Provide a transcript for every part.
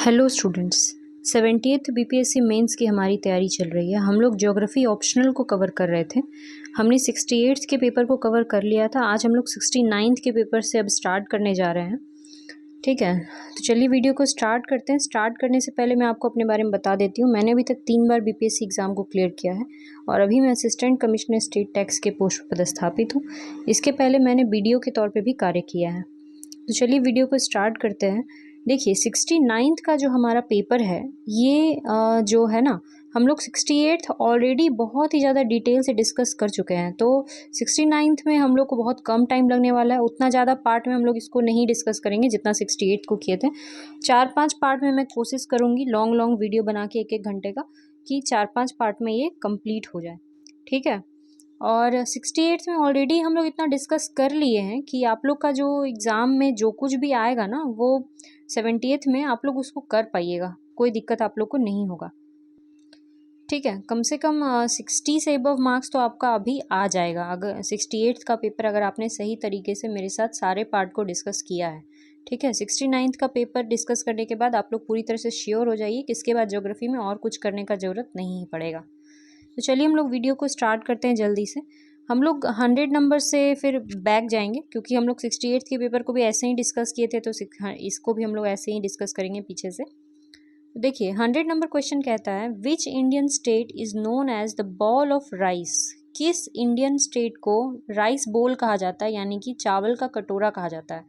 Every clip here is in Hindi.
Hello students, 70th BPSC mains की हमारी तैयारी चल रही है। हम लोग ज्योग्राफी ऑप्शनल को कवर कर रहे थे। हमने 68th के पेपर को कवर कर लिया था। आज हम लोग 69th के पेपर से अब स्टार्ट करने जा रहे हैं। ठीक है, तो चलिए वीडियो को स्टार्ट करते हैं। स्टार्ट करने से पहले मैं आपको अपने बारे में बता देती हूँ। मैंने अभी तक 3 बार बीपीएससी एग्ज़ाम को क्लियर किया है और अभी मैं असिस्टेंट कमिश्नर स्टेट टैक्स के पोस्ट पर पदस्थापित हूँ। इसके पहले मैंने बीडीओ के तौर पर भी कार्य किया है। तो चलिए वीडियो को स्टार्ट करते हैं। देखिए 69th का जो हमारा पेपर है ये जो है ना, हम लोग 68th ऑलरेडी बहुत ही ज़्यादा डिटेल से डिस्कस कर चुके हैं। तो 69th में हम लोग को बहुत कम टाइम लगने वाला है। उतना ज़्यादा पार्ट में हम लोग इसको नहीं डिस्कस करेंगे जितना 68th को किए थे। 4-5 पार्ट में मैं कोशिश करूँगी लॉन्ग वीडियो बना के 1-1 घंटे का, कि 4-5 पार्ट में ये कंप्लीट हो जाए। ठीक है, और 68 में ऑलरेडी हम लोग इतना डिस्कस कर लिए हैं कि आप लोग का जो एग्ज़ाम में जो कुछ भी आएगा ना, वो 70th में आप लोग उसको कर पाइएगा। कोई दिक्कत आप लोग को नहीं होगा। ठीक है, कम से कम 60 से अबव मार्क्स तो आपका अभी आ जाएगा अगर 68th का पेपर अगर आपने सही तरीके से मेरे साथ सारे पार्ट को डिस्कस किया है। ठीक है, 69th का पेपर डिस्कस करने के बाद आप लोग पूरी तरह से श्योर हो जाइए कि इसके बाद ज्योग्राफी में और कुछ करने का ज़रूरत नहीं पड़ेगा। तो चलिए हम लोग वीडियो को स्टार्ट करते हैं जल्दी से। हम लोग 100 नंबर से फिर बैक जाएंगे, क्योंकि हम लोग 68th के पेपर को भी ऐसे ही डिस्कस किए थे, तो इसको भी हम लोग ऐसे ही डिस्कस करेंगे पीछे से। तो देखिए 100 नंबर क्वेश्चन कहता है, which Indian state is known as the bowl of rice. किस इंडियन स्टेट को राइस बोल कहा जाता है, यानी कि चावल का कटोरा कहा जाता है,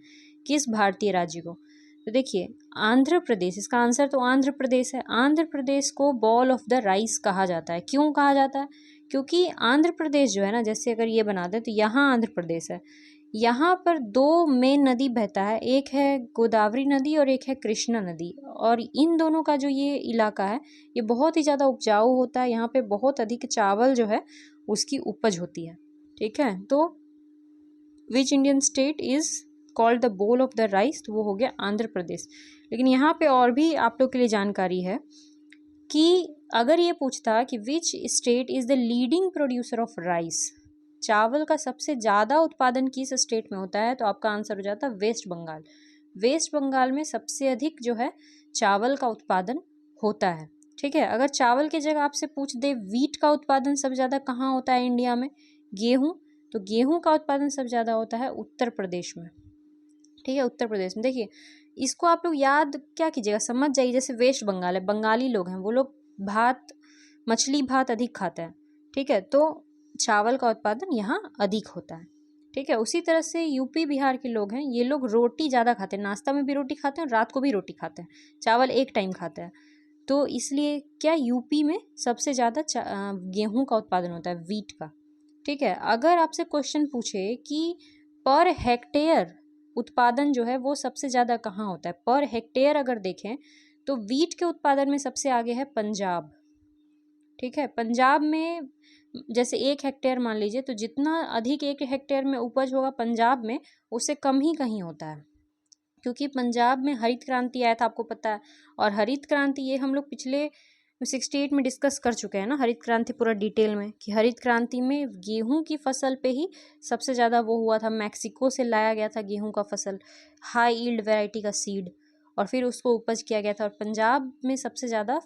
किस भारतीय राज्य को? तो देखिए आंध्र प्रदेश, इसका आंसर तो आंध्र प्रदेश है। आंध्र प्रदेश को बॉल ऑफ द राइस कहा जाता है। क्यों कहा जाता है? क्योंकि आंध्र प्रदेश जो है ना, जैसे अगर ये बना दें तो यहाँ आंध्र प्रदेश है, यहाँ पर 2 मेन नदी बहता है, एक है गोदावरी नदी और एक है कृष्णा नदी। और इन दोनों का जो ये इलाका है ये बहुत ही ज़्यादा उपजाऊ होता है। यहाँ पे बहुत अधिक चावल जो है उसकी उपज होती है। ठीक है, तो विच Indian state is called the bowl of the rice, तो वो हो गया आंध्र प्रदेश। लेकिन यहाँ पे और भी आप लोग के लिए जानकारी है कि अगर ये पूछता कि which state is the leading producer of rice, चावल का सबसे ज़्यादा उत्पादन किस स्टेट में होता है, तो आपका आंसर हो जाता है वेस्ट बंगाल। वेस्ट बंगाल में सबसे अधिक जो है चावल का उत्पादन होता है। ठीक है, अगर चावल की जगह आपसे पूछ दे वीट का उत्पादन सबसे ज़्यादा कहाँ होता है इंडिया में, गेहूँ, तो गेहूँ का उत्पादन सबसे ज़्यादा होता है उत्तर प्रदेश में। ठीक है, उत्तर प्रदेश में। देखिए इसको आप लोग याद क्या कीजिएगा, समझ जाइए। जैसे वेस्ट बंगाल है, बंगाली लोग हैं, वो लोग भात, मछली भात अधिक खाते हैं। ठीक है, तो चावल का उत्पादन यहाँ अधिक होता है। ठीक है, उसी तरह से यूपी बिहार के लोग हैं, ये लोग रोटी ज़्यादा खाते हैं, नाश्ता में भी रोटी खाते हैं, रात को भी रोटी खाते हैं, चावल एक टाइम खाते हैं। तो इसलिए क्या यूपी में सबसे ज़्यादा गेहूँ का उत्पादन होता है, वीट का। ठीक है, अगर आपसे क्वेश्चन पूछे कि पर हेक्टेयर उत्पादन जो है वो सबसे ज़्यादा कहाँ होता है, पर हेक्टेयर अगर देखें तो वीट के उत्पादन में सबसे आगे है पंजाब। ठीक है, पंजाब में जैसे 1 हेक्टेयर मान लीजिए, तो जितना अधिक 1 हेक्टेयर में उपज होगा पंजाब में, उससे कम ही कहीं होता है, क्योंकि पंजाब में हरित क्रांति आया था, आपको पता है। और हरित क्रांति ये हम लोग पिछले 68 में डिस्कस कर चुके हैं ना, हरित क्रांति पूरा डिटेल में, कि हरित क्रांति में गेहूं की फसल पे ही सबसे ज़्यादा वो हुआ था। मैक्सिको से लाया गया था गेहूं का फसल, हाई यील्ड वैरायटी का सीड, और फिर उसको उपज किया गया था। और पंजाब में सबसे ज़्यादा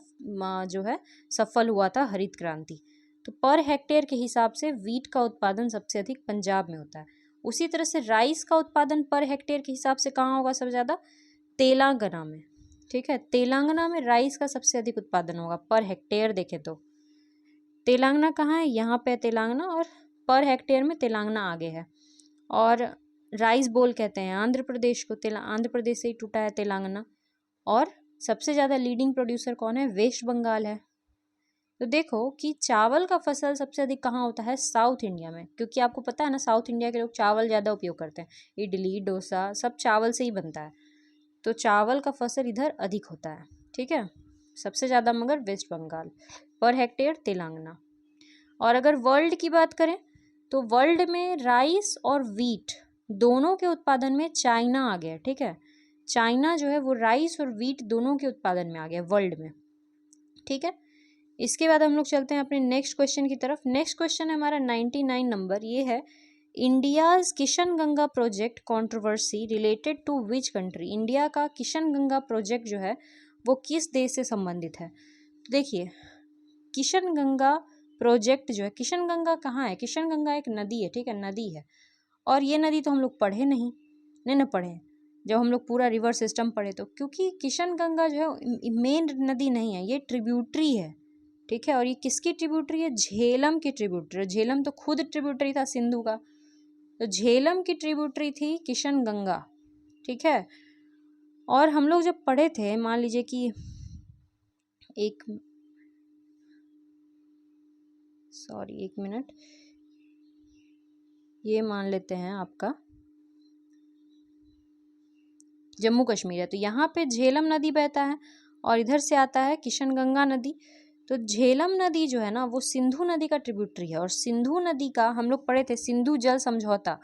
जो है सफल हुआ था हरित क्रांति। तो पर हेक्टेयर के हिसाब से वीट का उत्पादन सबसे अधिक पंजाब में होता है। उसी तरह से राइस का उत्पादन पर हेक्टेयर के हिसाब से कहाँ होगा सबसे ज़्यादा? तेलंगाना में। ठीक है, तेलंगाना में राइस का सबसे अधिक उत्पादन होगा पर हेक्टेयर देखें तो। तेलंगाना कहाँ है? यहाँ पे तेलंगाना, और पर हेक्टेयर में तेलंगाना आगे है। और राइस बोल कहते हैं आंध्र प्रदेश को, आंध्र प्रदेश से ही टूटा है तेलंगाना। और सबसे ज़्यादा लीडिंग प्रोड्यूसर कौन है? वेस्ट बंगाल है। तो देखो कि चावल का फसल सबसे अधिक कहाँ होता है? साउथ इंडिया में, क्योंकि आपको पता है ना साउथ इंडिया के लोग चावल ज़्यादा उपयोग करते हैं, इडली डोसा सब चावल से ही बनता है, तो चावल का फसल इधर अधिक होता है। ठीक है, सबसे ज़्यादा मगर waste Bengal, per hectare Telangana. और अगर वर्ल्ड की बात करें तो वर्ल्ड में राइस और वीट दोनों के उत्पादन में चाइना आ गया। ठीक है, चाइना जो है वो राइस और वीट दोनों के उत्पादन में आ गया वर्ल्ड में। ठीक है, इसके बाद हम लोग चलते हैं अपने नेक्स्ट क्वेश्चन की तरफ। नेक्स्ट क्वेश्चन है हमारा 99 नंबर, ये है India's Kishan Ganga project controversy related to which country. India का किशन गंगा प्रोजेक्ट जो है वो किस देश से संबंधित है। तो देखिए किशन गंगा प्रोजेक्ट जो है, किशन गंगा कहाँ है, किशन गंगा एक नदी है, ठीक है, नदी है। और ये नदी तो हम लोग पढ़े नहीं ना पढ़े, जब हम लोग पूरा रिवर सिस्टम पढ़े तो, क्योंकि किशन गंगा जो है मेन नदी नहीं है, ये ट्रिब्यूटरी है, ठीक है। और ये किसकी ट्रिब्यूटरी है, झेलम की ट्रिब्यूटरी। झेलम तो खुद ट्रिब्यूटरी था सिंधु का, तो झेलम की ट्रिब्यूटरी थी किशन गंगा, ठीक है। और हम लोग जब पढ़े थे, मान लीजिए कि एक मिनट, ये मान लेते हैं आपका जम्मू कश्मीर है, तो यहाँ पे झेलम नदी बहता है और इधर से आता है किशन गंगा नदी। तो झेलम नदी जो है ना वो सिंधु नदी का ट्रिब्यूटरी है। और सिंधु नदी का हम लोग पढ़े थे, सिंधु जल समझौता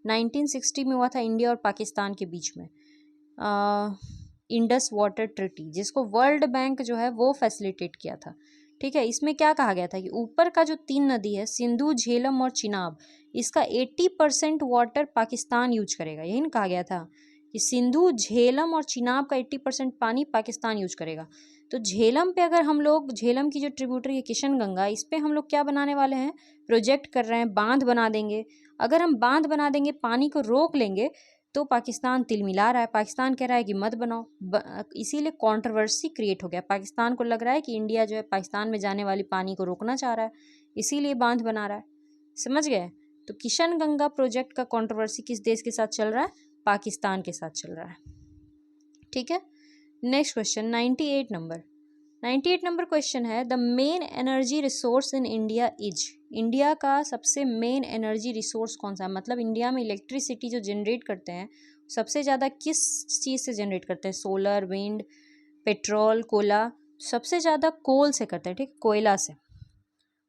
1960 में हुआ था इंडिया और पाकिस्तान के बीच में, इंडस वाटर ट्रीटी, जिसको वर्ल्ड बैंक जो है वो फैसिलिटेट किया था, ठीक है। इसमें क्या कहा गया था कि ऊपर का जो 3 नदी है सिंधु, झेलम और चिनाब, इसका 80% वाटर पाकिस्तान यूज करेगा। यही ना कहा गया था कि सिंधु, झेलम और चिनाब का 80% पानी पाकिस्तान यूज करेगा। तो झेलम पे अगर हम लोग, झेलम की जो ट्रिब्यूटरी है किशन गंगा, इस पे हम लोग क्या बनाने वाले हैं, प्रोजेक्ट कर रहे हैं, बांध बना देंगे। अगर हम बांध बना देंगे, पानी को रोक लेंगे, तो पाकिस्तान तिलमिला रहा है, पाकिस्तान कह रहा है कि मत बनाओ, इसीलिए कंट्रोवर्सी क्रिएट हो गया। पाकिस्तान को लग रहा है कि इंडिया जो है पाकिस्तान में जाने वाली पानी को रोकना चाह रहा है, इसीलिए बांध बना रहा है, समझ गए। तो किशन गंगा प्रोजेक्ट का कंट्रोवर्सी किस देश के साथ चल रहा है, पाकिस्तान के साथ चल रहा है, ठीक है। नेक्स्ट क्वेश्चन 98 नंबर क्वेश्चन है, the main energy resource in India is, India का सबसे मेन एनर्जी रिसोर्स कौन सा है, मतलब इंडिया में इलेक्ट्रिसिटी जो जनरेट करते हैं सबसे ज़्यादा किस चीज़ से जनरेट करते हैं, सोलर, विंड, पेट्रोल, कोयला, सबसे ज़्यादा कोल से करते हैं, ठीक, कोयला से।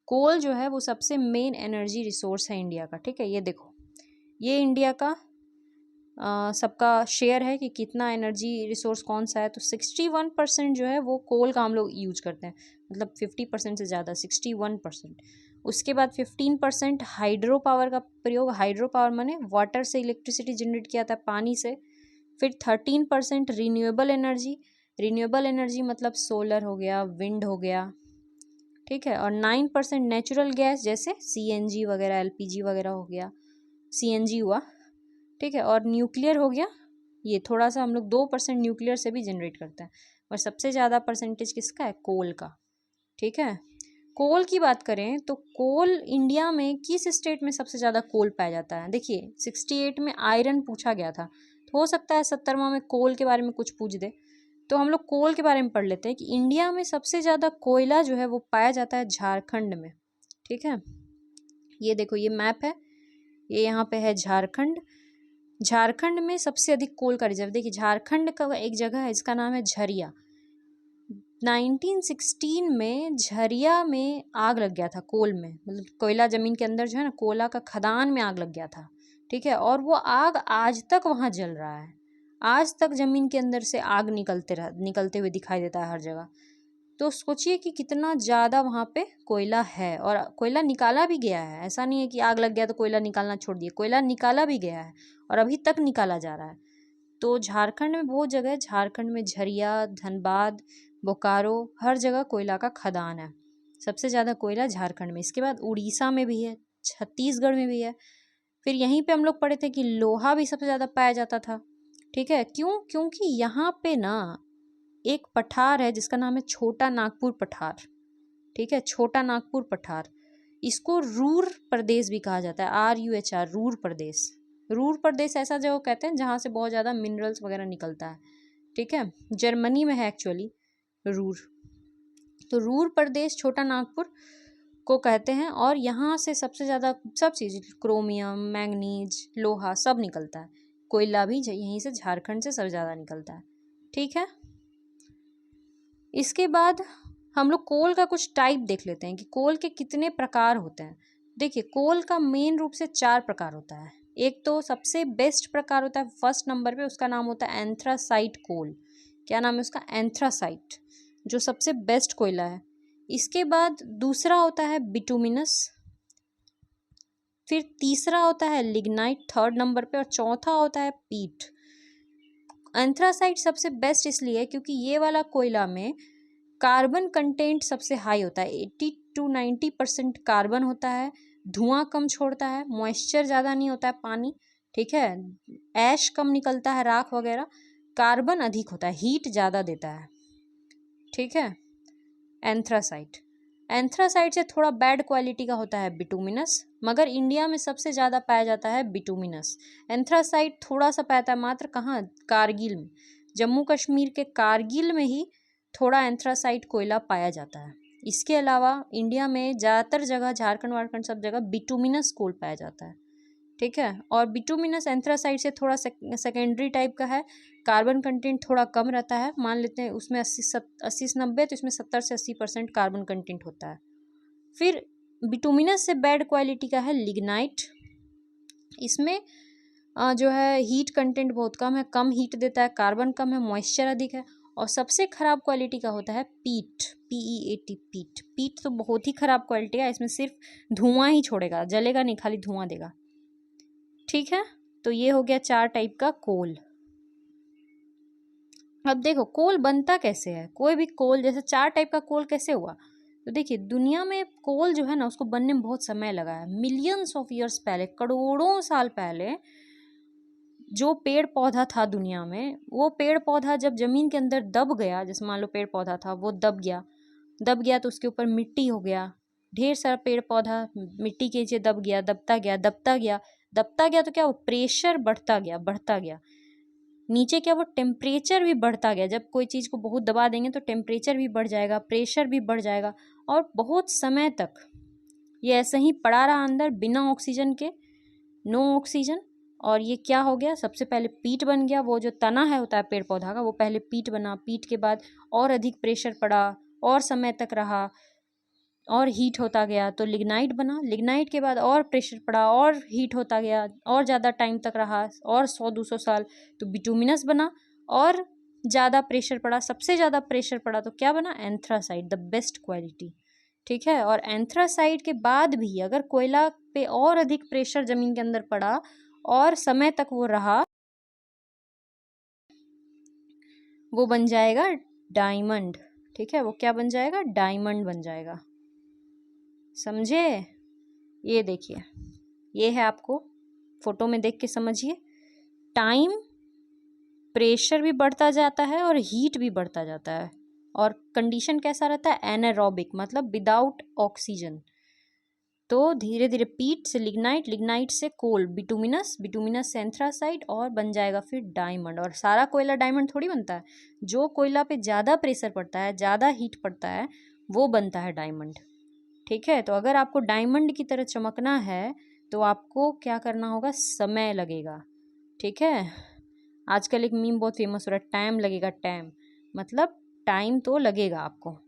कोल जो है वो सबसे मेन एनर्जी रिसोर्स है इंडिया का, ठीक है। ये देखो, ये इंडिया का सबका शेयर है कि कितना एनर्जी रिसोर्स कौन सा है। तो 61% जो है वो कोल का हम लोग यूज करते हैं, मतलब 50% से ज़्यादा, 61%। उसके बाद 15% हाइड्रो पावर का प्रयोग, हाइड्रो पावर माने वाटर से इलेक्ट्रिसिटी जनरेट किया था, पानी से। फिर 13% रिन्यूएबल एनर्जी, रिन्यूएबल एनर्जी मतलब सोलर हो गया, विंड हो गया, ठीक है। और 9% नेचुरल गैस, जैसे CNG वगैरह, LPG वगैरह हो गया, CNG हुआ, ठीक है। और न्यूक्लियर हो गया, ये थोड़ा सा हम लोग 2% न्यूक्लियर से भी जनरेट करते हैं। और सबसे ज़्यादा परसेंटेज किसका है, कोल का, ठीक है। कोल की बात करें तो कोल इंडिया में किस स्टेट में सबसे ज़्यादा कोल पाया जाता है। देखिए 68 में आयरन पूछा गया था, तो हो सकता है 70वां में कोल के बारे में कुछ पूछ दे, तो हम लोग कोल के बारे में पढ़ लेते हैं कि इंडिया में सबसे ज़्यादा कोयला जो है वो पाया जाता है झारखंड में, ठीक है। ये देखो, ये मैप है, ये यहाँ पे है झारखंड। झारखंड में सबसे अधिक कोल का रिजर्व, देखिए झारखंड का एक जगह है इसका नाम है झरिया। 1916 में झरिया में आग लग गया था कोल में, मतलब कोयला जमीन के अंदर जो है ना, कोयला का खदान में आग लग गया था, ठीक है। और वो आग आज तक वहाँ जल रहा है, आज तक जमीन के अंदर से आग निकलते हुए दिखाई देता है हर जगह। तो सोचिए कि कितना ज़्यादा वहाँ पे कोयला है, और कोयला निकाला भी गया है, ऐसा नहीं है कि आग लग गया तो कोयला निकालना छोड़ दिए, कोयला निकाला भी गया है और अभी तक निकाला जा रहा है। तो झारखंड में बहुत जगह है, झारखंड में झरिया, धनबाद, बोकारो, हर जगह कोयला का खदान है। सबसे ज़्यादा कोयला झारखंड में, इसके बाद उड़ीसा में भी है, छत्तीसगढ़ में भी है। फिर यहीं पे हम लोग पढ़े थे कि लोहा भी सबसे ज़्यादा पाया जाता था, ठीक है। क्यों, क्योंकि यहाँ पे ना एक पठार है जिसका नाम है छोटा नागपुर पठार, ठीक है, छोटा नागपुर पठार। इसको रूर प्रदेश भी कहा जाता है, RUHR, रूर प्रदेश। रूर प्रदेश ऐसा जगह कहते हैं जहाँ से बहुत ज़्यादा मिनरल्स वगैरह निकलता है, ठीक है। जर्मनी में है एक्चुअली रूर। तो रूर प्रदेश छोटा नागपुर को कहते हैं, और यहाँ से सबसे ज़्यादा सब चीज़, क्रोमियम, मैंगनीज, लोहा सब निकलता है। कोयला भी यहीं से, झारखंड से सबसे ज़्यादा निकलता है, ठीक है। इसके बाद हम लोग कोल का कुछ टाइप देख लेते हैं कि कोल के कितने प्रकार होते हैं। देखिए कोल का मेन रूप से 4 प्रकार होता है। एक तो सबसे बेस्ट प्रकार होता है फर्स्ट नंबर पे, उसका नाम होता है एंथ्रासाइट कोल। क्या नाम है उसका, एंथ्रासाइट, जो सबसे बेस्ट कोयला है। इसके बाद दूसरा होता है बिटुमिनस, फिर तीसरा होता है लिग्नाइट थर्ड नंबर पे, और चौथा होता है पीट। एंथ्रासाइट सबसे बेस्ट इसलिए है क्योंकि ये वाला कोयला में कार्बन कंटेंट सबसे हाई होता है, 80 to 90% कार्बन होता है, धुआं कम छोड़ता है, मॉइस्चर ज़्यादा नहीं होता है पानी, ठीक है, ऐश कम निकलता है, राख वगैरह, कार्बन अधिक होता है, हीट ज़्यादा देता है, ठीक है। एंथ्रासाइट, एंथ्रासाइट से थोड़ा बैड क्वालिटी का होता है बिटुमिनस, मगर इंडिया में सबसे ज़्यादा पाया जाता है बिटुमिनस। एंथ्रासाइट थोड़ा सा पाया है मात्र कहाँ, कारगिल में, जम्मू कश्मीर के कारगिल में ही थोड़ा एंथ्रासाइट कोयला पाया जाता है। इसके अलावा इंडिया में ज़्यादातर जगह, झारखंड वारखंड सब जगह बिटुमिनस कोल पाया जाता है, ठीक है। और बिटुमिनस एंथ्रासाइट से थोड़ा सेकेंडरी टाइप का है, कार्बन कंटेंट थोड़ा कम रहता है, मान लेते हैं उसमें 80 से 90, तो इसमें 70 से 80% कार्बन कंटेंट होता है। फिर बिटुमिनस से बैड क्वालिटी का है लिग्नाइट, इसमें जो है हीट कंटेंट बहुत कम है, कम हीट देता है, कार्बन कम है, मॉइस्चर अधिक है। और सबसे खराब क्वालिटी का होता है पीट, PEAT, पीट। पीट तो बहुत ही खराब क्वालिटी है, इसमें सिर्फ धुआं ही छोड़ेगा, जलेगा नहीं, खाली धुआं देगा, ठीक है। तो ये हो गया 4 टाइप का कोल। अब देखो कोल बनता कैसे है, कोई भी कोल, जैसे 4 टाइप का कोल कैसे हुआ, तो देखिए दुनिया में कोल जो है ना उसको बनने में बहुत समय लगा है। मिलियंस ऑफ ईयर्स पहले, करोड़ों साल पहले जो पेड़ पौधा था दुनिया में, वो पेड़ पौधा जब जमीन के अंदर दब गया, जैसे मान लो पेड़ पौधा था वो दब गया तो उसके ऊपर मिट्टी हो गया, ढेर सारा पेड़ पौधा मिट्टी के नीचे दब गया, दबता गया तो क्या, वो प्रेशर बढ़ता गया नीचे, क्या वो टेम्परेचर भी बढ़ता गया। जब कोई चीज़ को बहुत दबा देंगे तो टेम्परेचर भी बढ़ जाएगा, प्रेशर भी बढ़ जाएगा, और बहुत समय तक ये ऐसे ही पड़ा रहा अंदर बिना ऑक्सीजन के, नो ऑक्सीजन। और ये क्या हो गया, सबसे पहले पीट बन गया, वो जो तना है होता है पेड़ पौधा का, वो पहले पीट बना, पीट के बाद और अधिक प्रेशर पड़ा और समय तक रहा और हीट होता गया तो लिग्नाइट बना, लिग्नाइट के बाद और प्रेशर पड़ा और हीट होता गया और ज़्यादा टाइम तक रहा और 100-200 साल तो बिटुमिनस बना, और ज़्यादा प्रेशर पड़ा, सबसे ज़्यादा प्रेशर पड़ा तो क्या बना, एंथ्रासाइट, द बेस्ट क्वालिटी, ठीक है। और एंथ्रासाइट के बाद भी अगर कोयला पे और अधिक प्रेशर ज़मीन के अंदर पड़ा और समय तक वो रहा, वो बन जाएगा डायमंड, ठीक है। वो क्या बन जाएगा, डायमंड बन जाएगा, समझे। ये देखिए, ये है, आपको फोटो में देख के समझिए, टाइम, प्रेशर भी बढ़ता जाता है और हीट भी बढ़ता जाता है, और कंडीशन कैसा रहता है, एनारोबिक, मतलब विदाउट ऑक्सीजन। तो धीरे धीरे पीट से लिग्नाइट, लिग्नाइट से कोल, बिटुमिनस, बिटुमिनस से एंथ्रासाइट, और बन जाएगा फिर डायमंड। और सारा कोयला डायमंड थोड़ी बनता है, जो कोयला पे ज़्यादा प्रेशर पड़ता है, ज़्यादा हीट पड़ता है, वो बनता है डायमंड, ठीक है। तो अगर आपको डायमंड की तरह चमकना है तो आपको क्या करना होगा, समय लगेगा, ठीक है। आजकल एक मीम बहुत फेमस हो रहा है, टाइम लगेगा, टाइम, मतलब टाइम तो लगेगा आपको,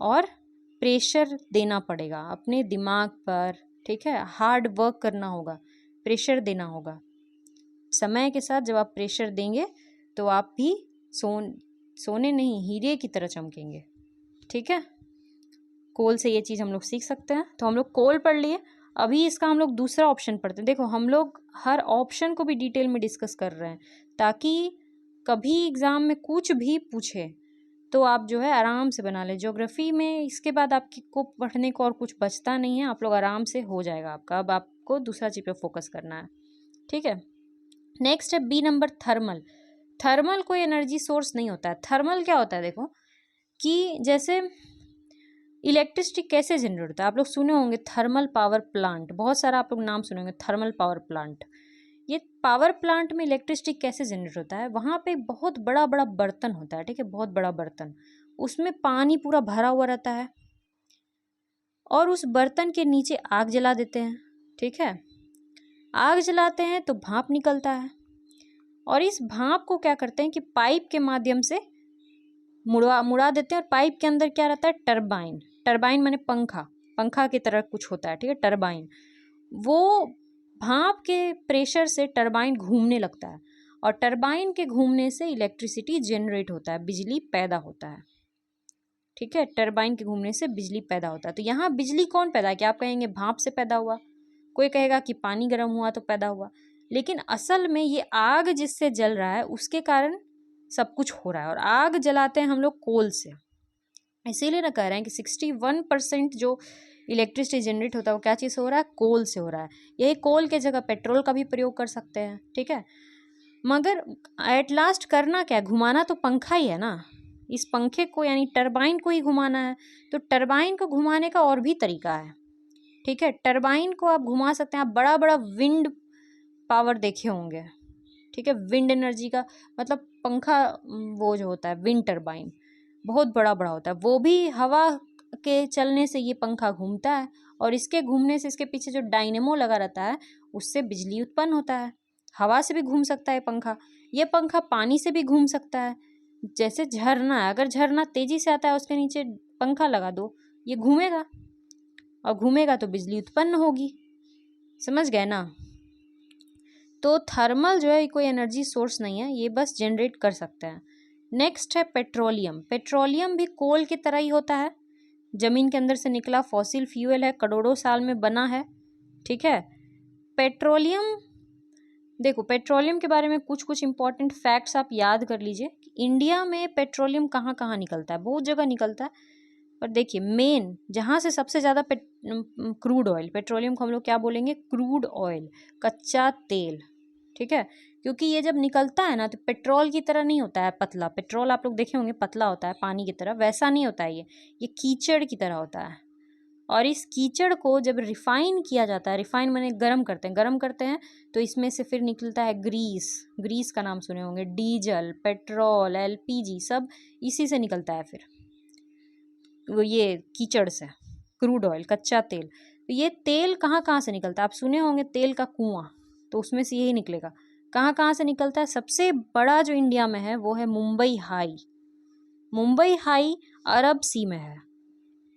और प्रेशर देना पड़ेगा अपने दिमाग पर, ठीक है, हार्ड वर्क करना होगा, प्रेशर देना होगा। समय के साथ जब आप प्रेशर देंगे तो आप भी सोने नहीं, हीरे की तरह चमकेंगे, ठीक है। कोल से ये चीज़ हम लोग सीख सकते हैं। तो हम लोग कोल पढ़ लिए, अभी इसका हम लोग दूसरा ऑप्शन पढ़ते हैं। देखो हम लोग हर ऑप्शन को भी डिटेल में डिस्कस कर रहे हैं ताकि कभी एग्ज़ाम में कुछ भी पूछे तो आप जो है आराम से बना ले। ज्योग्राफी में इसके बाद आपकी को पढ़ने को और कुछ बचता नहीं है, आप लोग आराम से हो जाएगा आपका। अब आपको दूसरा चीज़ पे फोकस करना है, ठीक है। नेक्स्ट है बी नंबर, थर्मल। थर्मल कोई एनर्जी सोर्स नहीं होता है। थर्मल क्या होता है, देखो कि जैसे इलेक्ट्रिसिटी कैसे जनरेट होता है, आप लोग सुने होंगे थर्मल पावर प्लांट, बहुत सारा आप लोग नाम सुने होंगे थर्मल पावर प्लांट। ये पावर प्लांट में इलेक्ट्रिसिटी कैसे जनरेट होता है, वहाँ पे बहुत बड़ा बड़ा बर्तन होता है, ठीक है, बहुत बड़ा बर्तन, उसमें पानी पूरा भरा हुआ रहता है, और उस बर्तन के नीचे आग जला देते हैं, ठीक है। आग जलाते हैं तो भाप निकलता है, और इस भाप को क्या करते हैं कि पाइप के माध्यम से मुड़ा देते हैं, और पाइप के अंदर क्या रहता है, टरबाइन। टरबाइन माने पंखा की तरह कुछ होता है, ठीक है, टरबाइन। वो भाप के प्रेशर से टरबाइन घूमने लगता है, और टरबाइन के घूमने से इलेक्ट्रिसिटी जनरेट होता है, बिजली पैदा होता है, ठीक है। टरबाइन के घूमने से बिजली पैदा होता है। तो यहाँ बिजली कौन पैदा किया, आप कहेंगे भाप से पैदा हुआ, कोई कहेगा कि पानी गर्म हुआ तो पैदा हुआ। लेकिन असल में ये आग जिससे जल रहा है उसके कारण सब कुछ हो रहा है। और आग जलाते हैं हम लोग कोल से, इसीलिए ना कह रहे हैं कि 61% जो इलेक्ट्रिसिटी जनरेट होता है वो क्या चीज़ से हो रहा है, कोल से हो रहा है। यही कोल के जगह पेट्रोल का भी प्रयोग कर सकते हैं, ठीक है। मगर एट लास्ट करना क्या है, घुमाना तो पंखा ही है ना, इस पंखे को यानी टरबाइन को ही घुमाना है। तो टरबाइन को घुमाने का और भी तरीका है, ठीक है। टरबाइन को आप घुमा सकते हैं, आप बड़ा बड़ा विंड पावर देखे होंगे, ठीक है। विंड एनर्जी का मतलब पंखा, वो जो होता है विंड टरबाइन बहुत बड़ा बड़ा होता है, वो भी हवा के चलने से ये पंखा घूमता है, और इसके घूमने से इसके पीछे जो डायनेमो लगा रहता है उससे बिजली उत्पन्न होता है। हवा से भी घूम सकता है पंखा, ये पंखा पानी से भी घूम सकता है। जैसे झरना है, अगर झरना तेजी से आता है उसके नीचे पंखा लगा दो, ये घूमेगा, और घूमेगा तो बिजली उत्पन्न होगी, समझ गए ना। तो थर्मल जो है कोई एनर्जी सोर्स नहीं है, ये बस जनरेट कर सकते हैं। नेक्स्ट है पेट्रोलियम। पेट्रोलियम भी कोल की तरह ही होता है, जमीन के अंदर से निकला फॉसिल फ्यूल है, करोड़ों साल में बना है, ठीक है। पेट्रोलियम, देखो पेट्रोलियम के बारे में कुछ कुछ इंपॉर्टेंट फैक्ट्स आप याद कर लीजिए। इंडिया में पेट्रोलियम कहाँ कहाँ निकलता है, बहुत जगह निकलता है, पर देखिए मेन जहाँ से सबसे ज़्यादा क्रूड ऑयल, पेट्रोलियम को हम लोग क्या बोलेंगे, क्रूड ऑयल, कच्चा तेल, ठीक है। क्योंकि ये जब निकलता है ना तो पेट्रोल की तरह नहीं होता है पतला, पेट्रोल आप लोग देखे होंगे पतला होता है पानी की तरह, वैसा नहीं होता है ये कीचड़ की तरह होता है। और इस कीचड़ को जब रिफाइन किया जाता है, रिफाइन माने गर्म करते हैं तो इसमें से फिर निकलता है ग्रीस, ग्रीस का नाम सुने होंगे, डीजल, पेट्रोल, एलपीजी, सब इसी से निकलता है। फिर वो ये कीचड़ से क्रूड ऑयल, कच्चा तेल। तो ये तेल कहाँ कहाँ से निकलता है, आप सुने होंगे तेल का कुआं, तो उसमें से यही निकलेगा। कहाँ कहाँ से निकलता है, सबसे बड़ा जो इंडिया में है वो है मुंबई हाई। मुंबई हाई अरब सी में है,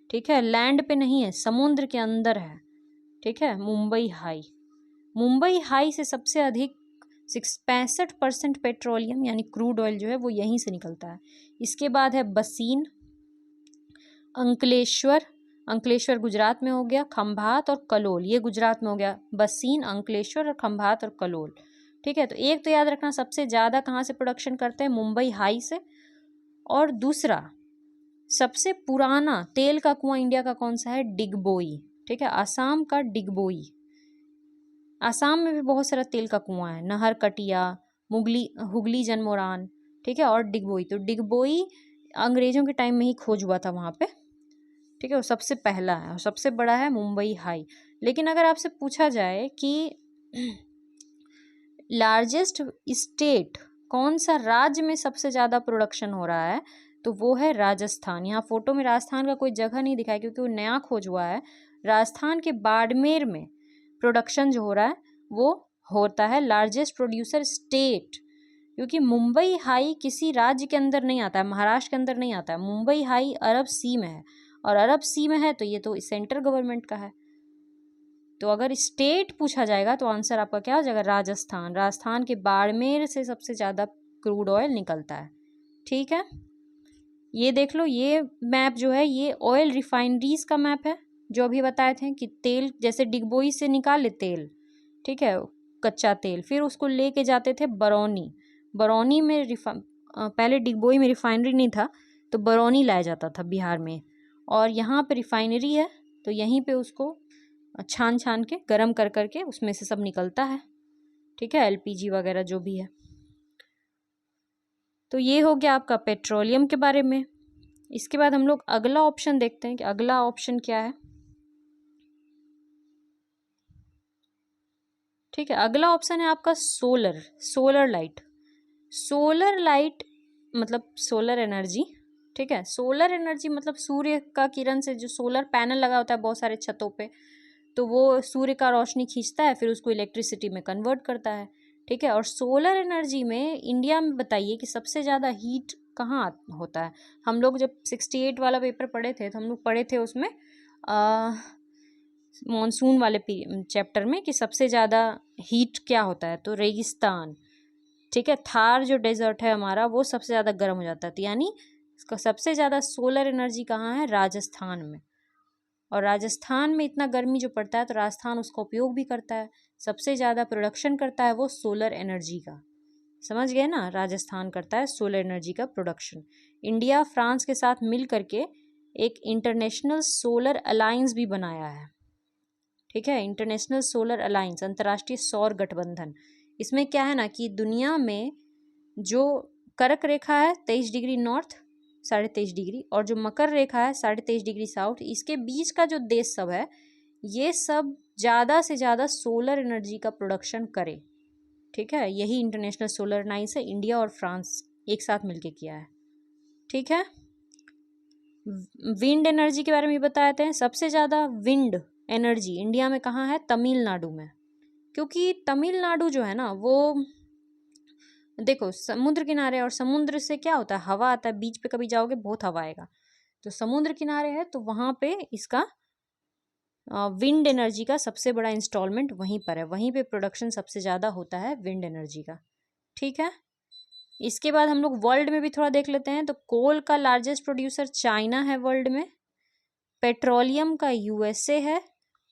ठीक है, लैंड पे नहीं है, समुद्र के अंदर है, ठीक है। मुंबई हाई, मुंबई हाई से सबसे अधिक 65% पेट्रोलियम यानी क्रूड ऑयल जो है वो यहीं से निकलता है। इसके बाद है बसीन, अंकलेश्वर, अंकलेश्वर गुजरात में हो गया, खंभात और कलोल ये गुजरात में हो गया, बसीन, अंकलेश्वर और खंभात और कलोल, ठीक है। तो एक तो याद रखना, सबसे ज़्यादा कहाँ से प्रोडक्शन करते हैं, मुंबई हाई से। और दूसरा सबसे पुराना तेल का कुआं इंडिया का कौन सा है, डिगबोई, ठीक है, आसाम का डिगबोई। आसाम में भी बहुत सारा तेल का कुआं है, नहर कटिया, हुगली जनमोरान, ठीक है, और डिगबोई। तो डिगबोई अंग्रेजों के टाइम में ही खोज हुआ था वहाँ पे, ठीक है, वो सबसे पहला है और सबसे बड़ा है मुंबई हाई। लेकिन अगर आपसे पूछा जाए कि लार्जेस्ट स्टेट कौन सा राज्य में सबसे ज़्यादा प्रोडक्शन हो रहा है, तो वो है राजस्थान। यहाँ फोटो में राजस्थान का कोई जगह नहीं दिखाया क्योंकि वो नया खोज हुआ है। राजस्थान के बाड़मेर में प्रोडक्शन जो हो रहा है वो होता है लार्जेस्ट प्रोड्यूसर स्टेट, क्योंकि मुंबई हाई किसी राज्य के अंदर नहीं आता है, महाराष्ट्र के अंदर नहीं आता है, मुंबई हाई अरब सी में है, और अरब सी में है तो ये तो सेंट्रल गवर्नमेंट का है। तो अगर स्टेट पूछा जाएगा तो आंसर आपका क्या हो जाएगा, राजस्थान। राजस्थान के बाड़मेर से सबसे ज़्यादा क्रूड ऑयल निकलता है, ठीक है। ये देख लो, ये मैप जो है ये ऑयल रिफाइनरीज का मैप है, जो अभी बताए थे कि तेल जैसे डिगबोई से निकाले तेल, ठीक है, कच्चा तेल, फिर उसको लेके जाते थे बरौनी, बरौनी में पहले डिगबोई में रिफाइनरी नहीं था तो बरौनी लाया जाता था बिहार में, और यहाँ पे रिफाइनरी है तो यहीं पे उसको छान छान के गरम कर करके उसमें से सब निकलता है, ठीक है, एलपीजी वगैरह जो भी है। तो ये हो गया आपका पेट्रोलियम के बारे में। इसके बाद हम लोग अगला ऑप्शन देखते हैं कि अगला ऑप्शन क्या है, ठीक है। अगला ऑप्शन है आपका solar, solar light. Solar light मतलब सोलर एनर्जी, ठीक है। सोलर एनर्जी मतलब सूर्य का किरण से जो सोलर पैनल लगा होता है बहुत सारे छतों पे, तो वो सूर्य का रोशनी खींचता है फिर उसको इलेक्ट्रिसिटी में कन्वर्ट करता है, ठीक है। और सोलर एनर्जी में इंडिया में बताइए कि सबसे ज़्यादा हीट कहाँ होता है। हम लोग जब 68 वाला पेपर पढ़े थे तो हम लोग पढ़े थे उसमें मॉनसून वाले चैप्टर में कि सबसे ज़्यादा हीट क्या होता है, तो रेगिस्तान, ठीक है, थार जो डेजर्ट है हमारा वो सबसे ज़्यादा गर्म हो जाता है, तो यानी इसका सबसे ज़्यादा सोलर एनर्जी कहाँ है, राजस्थान में। और राजस्थान में इतना गर्मी जो पड़ता है तो राजस्थान उसका उपयोग भी करता है। सबसे ज़्यादा प्रोडक्शन करता है वो सोलर एनर्जी का, समझ गए ना, राजस्थान करता है सोलर एनर्जी का प्रोडक्शन। इंडिया फ्रांस के साथ मिल करके एक इंटरनेशनल सोलर अलायंस भी बनाया है, ठीक है, इंटरनेशनल सोलर अलायंस, अंतर्राष्ट्रीय सौर गठबंधन। इसमें क्या है ना कि दुनिया में जो कर्क रेखा है 23 डिग्री नॉर्थ 23.5 डिग्री और जो मकर रेखा है 23.5 डिग्री साउथ, इसके बीच का जो देश सब है ये सब ज़्यादा से ज़्यादा सोलर एनर्जी का प्रोडक्शन करे, ठीक है। यही इंटरनेशनल सोलर अलायंस है, इंडिया और फ्रांस एक साथ मिलके किया है, ठीक है। विंड एनर्जी के बारे में बताते हैं। सबसे ज़्यादा विंड एनर्जी इंडिया में कहाँ है? तमिलनाडु में, क्योंकि तमिलनाडु जो है ना वो देखो समुद्र किनारे, और समुद्र से क्या होता है, हवा आता है, बीच पे कभी जाओगे बहुत हवा आएगा, तो समुद्र किनारे है तो वहाँ पे इसका विंड एनर्जी का सबसे बड़ा इंस्टॉलमेंट वहीं पर है, वहीं पे प्रोडक्शन सबसे ज़्यादा होता है विंड एनर्जी का, ठीक है। इसके बाद हम लोग वर्ल्ड में भी थोड़ा देख लेते हैं। तो कोल का लार्जेस्ट प्रोड्यूसर चाइना है वर्ल्ड में, पेट्रोलियम का यूएसए है,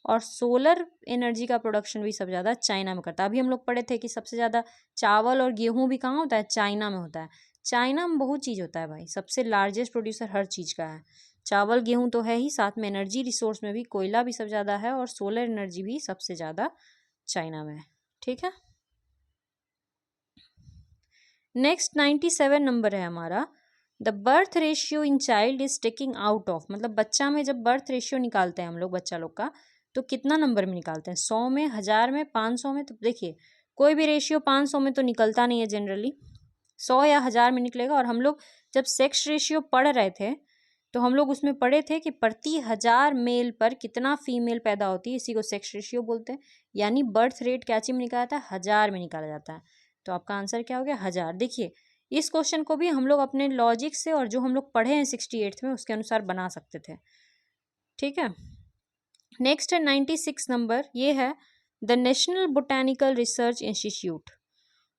और सोलर एनर्जी का प्रोडक्शन भी सबसे ज़्यादा चाइना में करता है। अभी हम लोग पढ़े थे कि सबसे ज़्यादा चावल और गेहूं भी कहाँ होता है? चाइना में होता है। चाइना में बहुत चीज़ होता है भाई, सबसे लार्जेस्ट प्रोड्यूसर हर चीज़ का है। चावल गेहूं तो है ही, साथ में एनर्जी रिसोर्स में भी कोयला भी सबसे ज़्यादा है, और सोलर एनर्जी भी सबसे ज़्यादा चाइना में है, ठीक है। नेक्स्ट 97 नंबर है हमारा। The birth ratio in child is taking out of, मतलब बच्चा में जब बर्थ रेशियो निकालते हैं हम लोग बच्चा लोग का, तो कितना नंबर में निकालते हैं? 100 में, 1000 में, 500 में? तो देखिए कोई भी रेशियो 500 में तो निकलता नहीं है जनरली, 100 या 1000 में निकलेगा। और हम लोग जब सेक्स रेशियो पढ़ रहे थे तो हम लोग उसमें पढ़े थे कि प्रति 1000 मेल पर कितना फीमेल पैदा होती है, इसी को सेक्स रेशियो बोलते हैं। यानी बर्थ रेट क्या चीज में निकाला जाता है? 1000 में निकाला जाता है। तो आपका आंसर क्या हो गया? 1000। देखिए इस क्वेश्चन को भी हम लोग अपने लॉजिक से और जो हम लोग पढ़े हैं 68th में उसके अनुसार बना सकते थे, ठीक है। नेक्स्ट है 96 नंबर, ये है the national botanical research institute.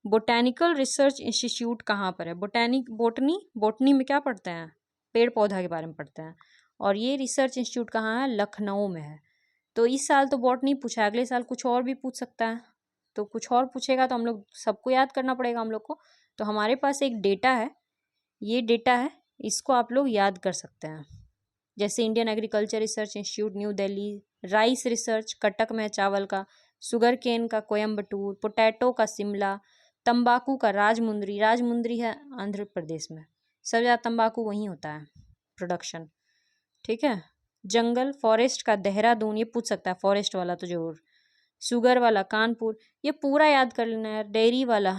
Botanical research institute कहाँ पर है? बोटनी में क्या पढ़ते हैं? पेड़ पौधा के बारे में पढ़ते हैं। और ये रिसर्च इंस्टीट्यूट कहाँ है? लखनऊ में है। तो इस साल तो बॉटनी पूछा, अगले साल कुछ और भी पूछ सकता है, तो कुछ और पूछेगा तो हम लोग सबको याद करना पड़ेगा हम लोग को। तो हमारे पास एक डेटा है, ये डेटा है, इसको आप लोग याद कर सकते हैं। जैसे Indian agriculture research institute new Delhi, rice research Cuttack में है चावल का, शुगर केन का कोयम्बटूर, पोटैटो का शिमला, तंबाकू का राजमुंद्री है आंध्र प्रदेश में, सब ज़्यादा तंबाकू वहीं होता है प्रोडक्शन, ठीक है। जंगल फॉरेस्ट का देहरादून, ये पूछ सकता है फॉरेस्ट वाला तो जरूर। शुगर वाला कानपुर, ये पूरा याद कर लेना है। डेयरी वाला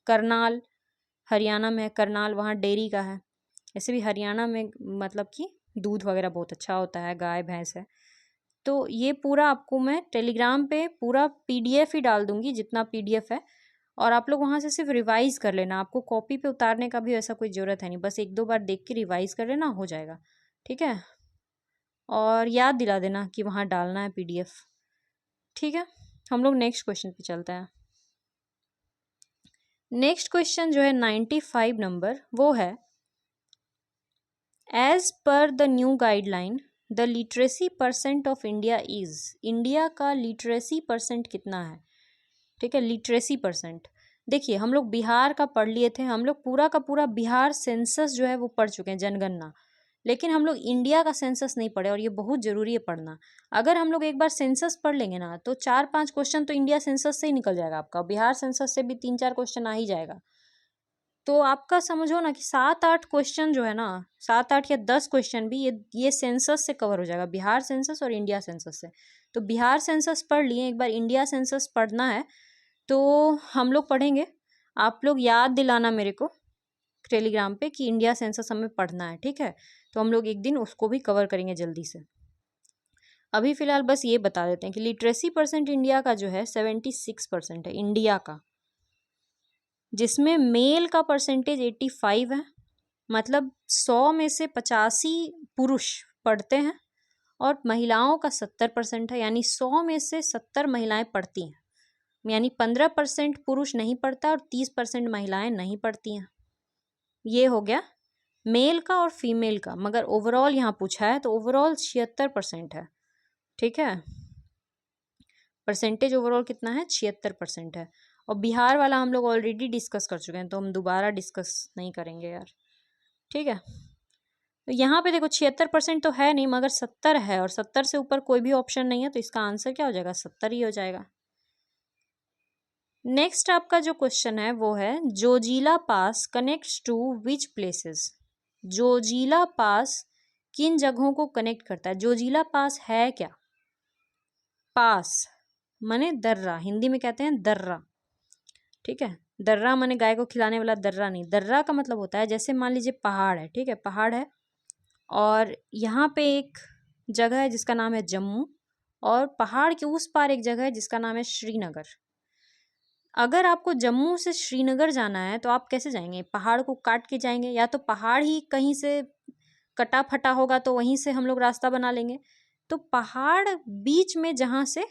करनाल, हरियाणा में है करनाल, वहाँ डेयरी का है। ऐसे भी हरियाणा में मतलब कि दूध वगैरह बहुत अच्छा होता है, गाय भैंस है। तो ये पूरा आपको मैं टेलीग्राम पे पूरा पीडीएफ ही डाल दूंगी, जितना पीडीएफ है, और आप लोग वहाँ से सिर्फ रिवाइज कर लेना। आपको कॉपी पे उतारने का भी ऐसा कोई ज़रूरत है नहीं, बस 1-2 बार देख के रिवाइज कर लेना, हो जाएगा, ठीक है। और याद दिला देना कि वहाँ डालना है पीडीएफ, ठीक है। हम लोग नेक्स्ट क्वेश्चन पे चलते हैं। नेक्स्ट क्वेश्चन जो है 95 नंबर, वो है as per the new guideline the literacy percent of India is. India का लिटरेसी परसेंट कितना है? ठीक है, लिटरेसी परसेंट। देखिए हम लोग बिहार का पढ़ लिए थे, हम लोग पूरा का पूरा बिहार सेंसस जो है वो पढ़ चुके हैं, जनगणना, लेकिन हम लोग इंडिया का सेंसस नहीं पढ़े, और ये बहुत जरूरी है पढ़ना। अगर हम लोग एक बार सेंसस पढ़ लेंगे ना तो 4-5 क्वेश्चन तो इंडिया सेंसस से ही निकल जाएगा आपका, बिहार सेंसस से भी 3-4 क्वेश्चन आ ही जाएगा। तो आपका समझो ना कि 7-8 क्वेश्चन जो है ना, 7-8 या 10 क्वेश्चन भी ये सेंसस से कवर हो जाएगा, बिहार सेंसस और इंडिया सेंसस से। तो बिहार सेंसस पढ़ लिए, एक बार इंडिया सेंसस पढ़ना है तो हम लोग पढ़ेंगे। आप लोग याद दिलाना मेरे को टेलीग्राम पे कि इंडिया सेंसस हमें पढ़ना है, ठीक है। तो हम लोग एक दिन उसको भी कवर करेंगे जल्दी से। अभी फिलहाल बस ये बता देते हैं कि लिटरेसी परसेंट इंडिया का जो है 76% है इंडिया का, जिसमें मेल का परसेंटेज 85 है, मतलब 100 में से 85 पुरुष पढ़ते हैं, और महिलाओं का 70% है, यानी 100 में से 70 महिलाएं पढ़ती हैं, यानी 15% पुरुष नहीं पढ़ता और 30% महिलाएं नहीं पढ़ती हैं। ये हो गया मेल का और फीमेल का, मगर ओवरऑल यहाँ पूछा है तो ओवरऑल 76% है, ठीक है, परसेंटेज ओवरऑल कितना है, 76% है। और बिहार वाला हम लोग ऑलरेडी डिस्कस कर चुके हैं, तो हम दोबारा डिस्कस नहीं करेंगे यार। ठीक है, तो यहाँ पे देखो 76% तो है नहीं, मगर 70 है, और 70 से ऊपर कोई भी ऑप्शन नहीं है, तो इसका आंसर क्या हो जाएगा, 70 ही हो जाएगा। नेक्स्ट आपका जो क्वेश्चन है वो है, Zojila pass connects to which places. Zojila pass किन जगहों को कनेक्ट करता है। जोजिला पास है क्या, पास माने दर्रा, हिंदी में कहते हैं दर्रा। ठीक है, दर्रा माने गाय को खिलाने वाला दर्रा नहीं, दर्रा का मतलब होता है जैसे मान लीजिए पहाड़ है, ठीक है, पहाड़ है और यहाँ पे एक जगह है जिसका नाम है जम्मू, और पहाड़ के उस पार एक जगह है जिसका नाम है श्रीनगर। अगर आपको जम्मू से श्रीनगर जाना है तो आप कैसे जाएंगे, पहाड़ को काट के जाएंगे, या तो पहाड़ ही कहीं से कटा फटा होगा तो वहीं से हम लोग रास्ता बना लेंगे। तो पहाड़ बीच में जहाँ से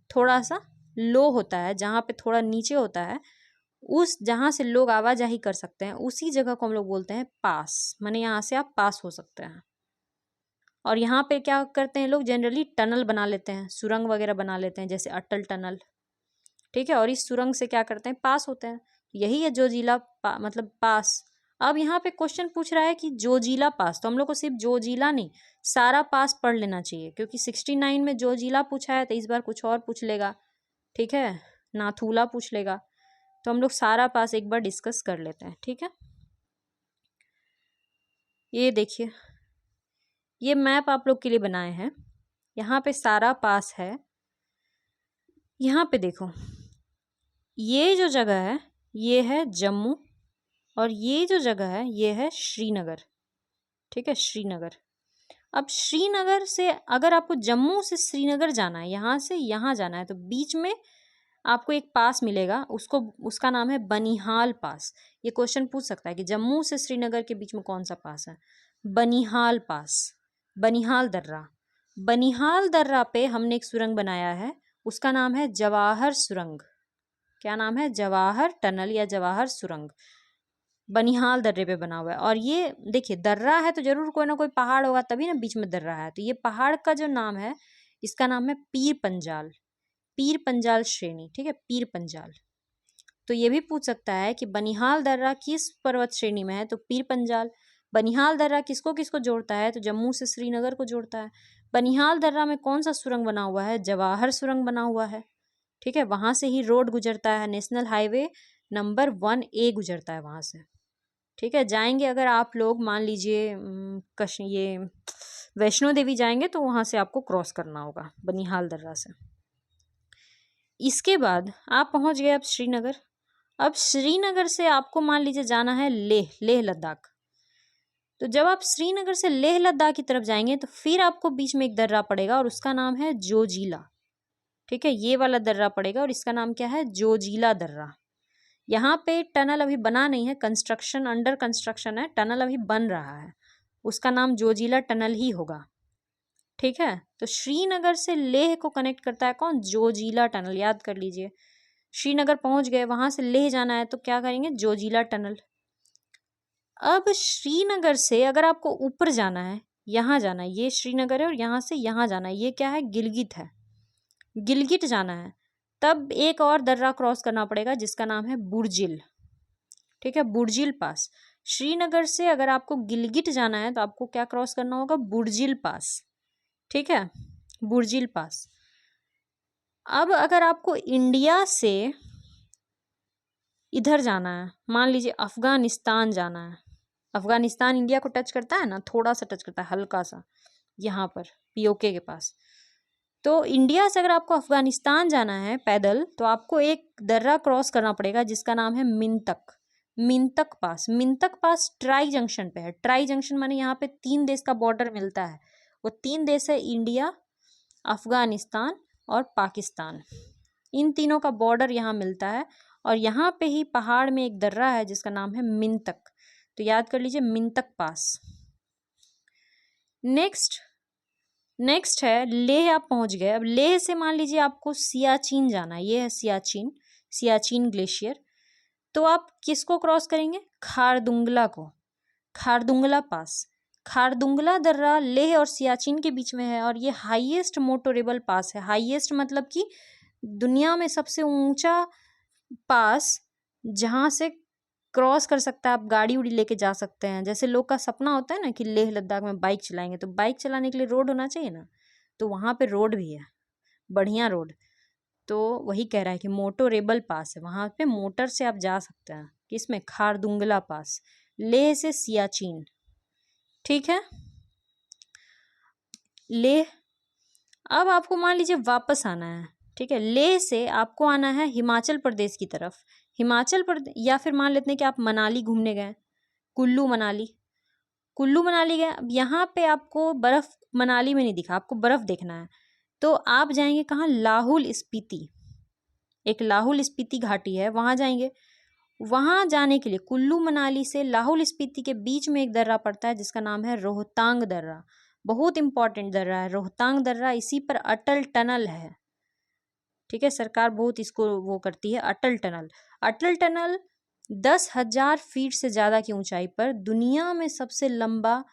थोड़ा सा लो होता है, जहाँ पे थोड़ा नीचे होता है, उस जहाँ से लोग आवाजाही कर सकते हैं, उसी जगह को हम लोग बोलते हैं पास, माने यहाँ से आप पास हो सकते हैं। और यहाँ पे क्या करते हैं लोग, जनरली टनल बना लेते हैं, सुरंग वगैरह बना लेते हैं, जैसे अटल टनल। ठीक है, और इस सुरंग से क्या करते हैं, पास होते हैं। यही है जोजिला मतलब पास। अब यहाँ पे क्वेश्चन पूछ रहा है कि जोजिला पास, तो हम लोग को सिर्फ जोजिला नहीं, सारा पास पढ़ लेना चाहिए, क्योंकि 69 में जोजिला पूछा है, तो इस बार कुछ और पूछ लेगा। ठीक है, नाथूला पूछ लेगा, तो हम लोग सारा पास एक बार डिस्कस कर लेते हैं। ठीक है, ये देखिए, ये मैप आप लोग के लिए बनाए हैं, यहाँ पे सारा पास है। यहाँ पे देखो, ये जो जगह है ये है जम्मू, और ये जो जगह है ये है श्रीनगर। ठीक है, श्रीनगर। अब श्रीनगर से अगर आपको जम्मू से श्रीनगर जाना है, यहाँ से यहाँ जाना है, तो बीच में आपको एक पास मिलेगा, उसका नाम है बनिहाल पास। ये क्वेश्चन पूछ सकता है कि जम्मू से श्रीनगर के बीच में कौन सा पास है, बनिहाल पास, बनिहाल दर्रा। बनिहाल दर्रा पे हमने एक सुरंग बनाया है, उसका नाम है जवाहर सुरंग। क्या नाम है, जवाहर टनल या जवाहर सुरंग, बनिहाल दर्रे पे बना हुआ है। और ये देखिए, दर्रा है तो जरूर कोई ना कोई पहाड़ होगा, तभी ना बीच में दर्रा है। तो ये पहाड़ का जो नाम है, इसका नाम है पीर पंजाल, पीर पंजाल श्रेणी। ठीक है, पीर पंजाल। तो ये भी पूछ सकता है कि बनिहाल दर्रा किस पर्वत श्रेणी में है, तो पीर पंजाल। बनिहाल दर्रा किसको किसको जोड़ता है, तो जम्मू से श्रीनगर को जोड़ता है। बनिहाल दर्रा में कौन सा सुरंग बना हुआ है, जवाहर सुरंग बना हुआ है। ठीक है, वहां से ही रोड गुजरता है, नेशनल हाईवे नंबर 1A गुजरता है वहां से। ठीक है, जाएंगे अगर आप लोग मान लीजिए ये वैष्णो देवी जाएंगे, तो वहां से आपको क्रॉस करना होगा बनिहाल दर्रा से। इसके बाद आप पहुंच गए अब श्रीनगर। अब श्रीनगर से आपको मान लीजिए जाना है लेह लद्दाख। तो जब आप श्रीनगर से लेह लद्दाख की तरफ जाएंगे, तो फिर आपको बीच में एक दर्रा पड़ेगा, और उसका नाम है जोजिला। ठीक है, ये वाला दर्रा पड़ेगा, और इसका नाम क्या है, जोजिला दर्रा। यहाँ पे टनल अभी बना नहीं है, कंस्ट्रक्शन, अंडर कंस्ट्रक्शन है, टनल अभी बन रहा है, उसका नाम जोजिला टनल ही होगा। ठीक है, तो श्रीनगर से लेह को कनेक्ट करता है कौन, जोजिला टनल, याद कर लीजिए। श्रीनगर पहुंच गए, वहां से लेह जाना है, तो क्या करेंगे, जोजिला टनल। अब श्रीनगर से अगर आपको ऊपर जाना है, यहाँ जाना है, ये श्रीनगर है, और यहाँ से यहाँ जाना है, ये क्या है, गिलगित है, गिलगित जाना है, तब एक और दर्रा क्रॉस करना पड़ेगा जिसका नाम है बुर्जिल। ठीक है, बुर्जिल पास। श्रीनगर से अगर आपको गिलगित जाना है, तो आपको क्या क्रॉस करना होगा, बुर्जिल पास। ठीक है, बुर्जिल पास। अब अगर आपको इंडिया से इधर जाना है, मान लीजिए अफगानिस्तान जाना है, अफगानिस्तान इंडिया को टच करता है ना, थोड़ा सा टच करता है, हल्का सा, यहाँ पर पीओके के पास। तो इंडिया से अगर आपको अफगानिस्तान जाना है पैदल, तो आपको एक दर्रा क्रॉस करना पड़ेगा जिसका नाम है मिंतक, मिंतक पास। मिंतक पास ट्राई जंक्शन पे है, ट्राई जंक्शन माने यहाँ पे 3 देश का बॉर्डर मिलता है, वो 3 देश है, इंडिया, अफगानिस्तान और पाकिस्तान। इन तीनों का बॉर्डर यहाँ मिलता है, और यहाँ पे ही पहाड़ में एक दर्रा है जिसका नाम है मिंतक। तो याद कर लीजिए, मिंतक पास। नेक्स्ट है लेह, आप पहुंच गए। अब लेह से मान लीजिए आपको सियाचिन जाना है, ये है सियाचिन, सियाचिन ग्लेशियर। तो आप किसको क्रॉस करेंगे, खारदुंगला को, खारदुंगला पास। खारदुंगला दर्रा लेह और सियाचिन के बीच में है और ये हाईएस्ट मोटोरेबल पास है। हाईएस्ट मतलब कि दुनिया में सबसे ऊंचा पास जहाँ से क्रॉस कर सकता है, आप गाड़ी उड़ी लेके जा सकते हैं। जैसे लोग का सपना होता है ना कि लेह लद्दाख में बाइक चलाएंगे, तो बाइक चलाने के लिए रोड होना चाहिए ना, तो वहाँ पे रोड भी है, बढ़िया रोड। तो वही कह रहा है कि मोटोरेबल पास है, वहाँ पे मोटर से आप जा सकते हैं। किसमें? खारदुंगला पास, लेह से सियाचिन। ठीक है, लेह। अब आपको मान लीजिए वापस आना है, ठीक है, लेह से आपको आना है हिमाचल प्रदेश की तरफ। हिमाचल प्रदेश, या फिर मान लेते हैं कि आप मनाली घूमने गए, कुल्लू मनाली। कुल्लू मनाली गए, अब यहाँ पे आपको बर्फ मनाली में नहीं दिखा, आपको बर्फ देखना है, तो आप जाएंगे कहाँ? लाहुल स्पीति। एक लाहुल स्पीति घाटी है, वहां जाएंगे। वहां जाने के लिए कुल्लू मनाली से लाहुल स्पीति के बीच में एक दर्रा पड़ता है जिसका नाम है रोहतांग दर्रा। बहुत इंपॉर्टेंट दर्रा है रोहतांग दर्रा, इसी पर अटल टनल है। ठीक है, सरकार बहुत इसको वो करती है, अटल टनल। अटल टनल 10,000 फीट से ज्यादा की ऊंचाई पर दुनिया में सबसे लंबा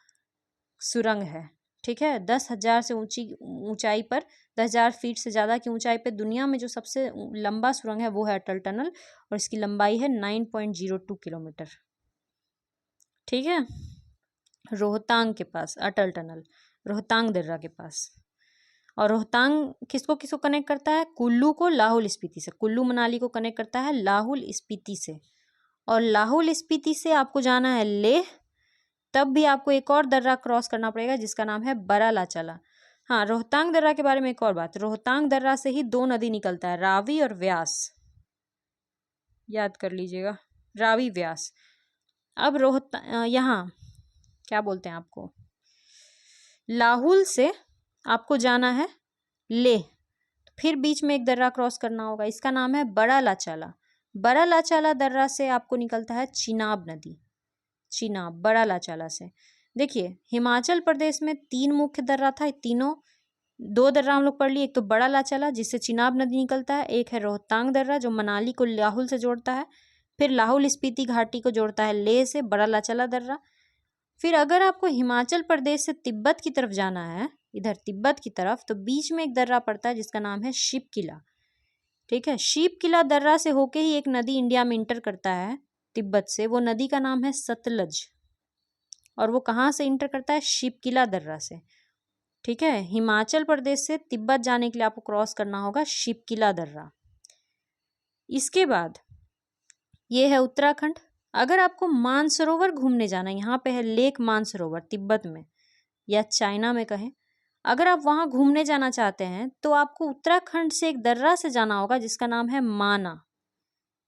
सुरंग है। ठीक है, 10,000 से ऊंचाई पर, 10,000 फीट से ज्यादा की ऊंचाई पर दुनिया में जो सबसे लंबा सुरंग है वो है अटल टनल, और इसकी लंबाई है 9.02 किलोमीटर। ठीक है, रोहतांग के पास अटल टनल, रोहतांग दर्रा के पास। और रोहतांग किसको किसको कनेक्ट करता है? कुल्लू को लाहुल स्पीति से, कुल्लू मनाली को कनेक्ट करता है लाहुल स्पीति से। और लाहुल स्पीति से आपको जाना है लेह, तब भी आपको एक और दर्रा क्रॉस करना पड़ेगा जिसका नाम है बरालाचाला। हाँ, रोहतांग दर्रा के बारे में एक और बात, रोहतांग दर्रा से ही 2 नदी निकलता है, रावी और व्यास, याद कर लीजिएगा, रावी व्यास। अब यहाँ क्या बोलते हैं आपको, लाहुल से आपको जाना है लेह, फिर बीच में एक दर्रा क्रॉस करना होगा, इसका नाम है बरालाचाला। बरालाचाला दर्रा से आपको निकलता है चिनाब नदी, चिनाब बरालाचाला से। देखिए, हिमाचल प्रदेश में 3 मुख्य दर्रा था, तीनों, 2 दर्रा हम लोग पढ़ लिए, एक तो बरालाचाला जिससे चिनाब नदी निकलता है, एक है रोहतांग दर्रा जो मनाली को लाहुल से जोड़ता है, फिर लाहुल स्पीति घाटी को जोड़ता है लेह से, बरालाचाला दर्रा। फिर अगर आपको हिमाचल प्रदेश से तिब्बत की तरफ जाना है, इधर तिब्बत की तरफ, तो बीच में एक दर्रा पड़ता है जिसका नाम है शिपकिला। ठीक है, शिपकिला दर्रा से होके ही एक नदी इंडिया में इंटर करता है तिब्बत से, वो नदी का नाम है सतलज, और वो कहाँ से इंटर करता है? शिपकिला दर्रा से। ठीक है, हिमाचल प्रदेश से तिब्बत जाने के लिए आपको क्रॉस करना होगा शिपकिला दर्रा। इसके बाद ये है उत्तराखंड। अगर आपको मानसरोवर घूमने जाना है, यहाँ पे है लेक मानसरोवर तिब्बत में या चाइना में कहें, अगर आप वहां घूमने जाना चाहते हैं तो आपको उत्तराखंड से एक दर्रा से जाना होगा जिसका नाम है माना।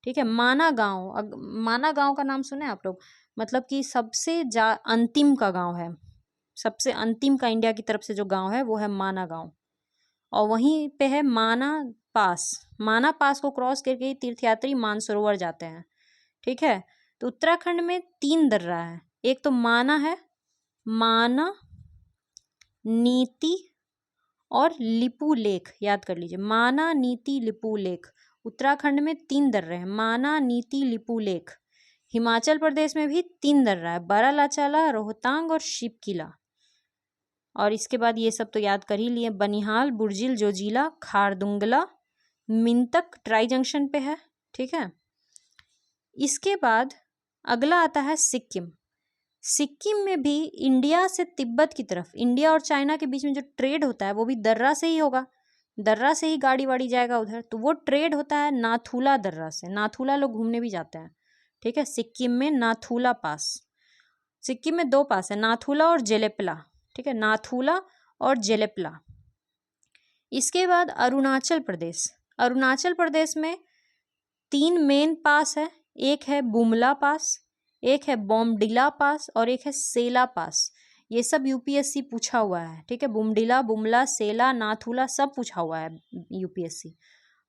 ठीक है, माना गांव, माना गांव का नाम सुने आप लोग? मतलब कि सबसे अंतिम का गांव है, सबसे अंतिम का इंडिया की तरफ से जो गांव है वो है माना गांव, और वहीं पे है माना पास। माना पास को क्रॉस करके ही तीर्थयात्री मानसरोवर जाते हैं। ठीक है, तो उत्तराखंड में 3 दर्रा है, एक तो माना है, माना, नीति और लिपू लेक, याद कर लीजिए, माना, नीति, लिपू लेक। उत्तराखंड में 3 दर्रे हैं, माना, नीति, लिपू लेक। हिमाचल प्रदेश में भी 3 दर्रा है, बरालाचाला, रोहतांग और शिपकिला। और इसके बाद ये सब तो याद कर ही लिए, बनिहाल, बुर्जिल, जोजिला, खारदुंगला, मिंतक ट्राई जंक्शन पे है। ठीक है, इसके बाद अगला आता है सिक्किम। सिक्किम में भी इंडिया से तिब्बत की तरफ, इंडिया और चाइना के बीच में जो ट्रेड होता है वो भी दर्रा से ही होगा, दर्रा से ही गाड़ी वाड़ी जाएगा उधर, तो वो ट्रेड होता है नाथुला दर्रा से। नाथुला लोग घूमने भी जाते हैं। ठीक है, सिक्किम में नाथुला पास, सिक्किम में 2 पास है, नाथुला और जेलेपला। ठीक है, नाथुला और जेलेपला। इसके बाद अरुणाचल प्रदेश। अरुणाचल प्रदेश में 3 मेन पास है, एक है बुमला पास, एक है बोमडिला पास और एक है सेला पास। ये सब यूपीएससी पूछा हुआ है। ठीक है, बुमडिला, बुमला, सेला, नाथुला सब पूछा हुआ है यूपीएससी,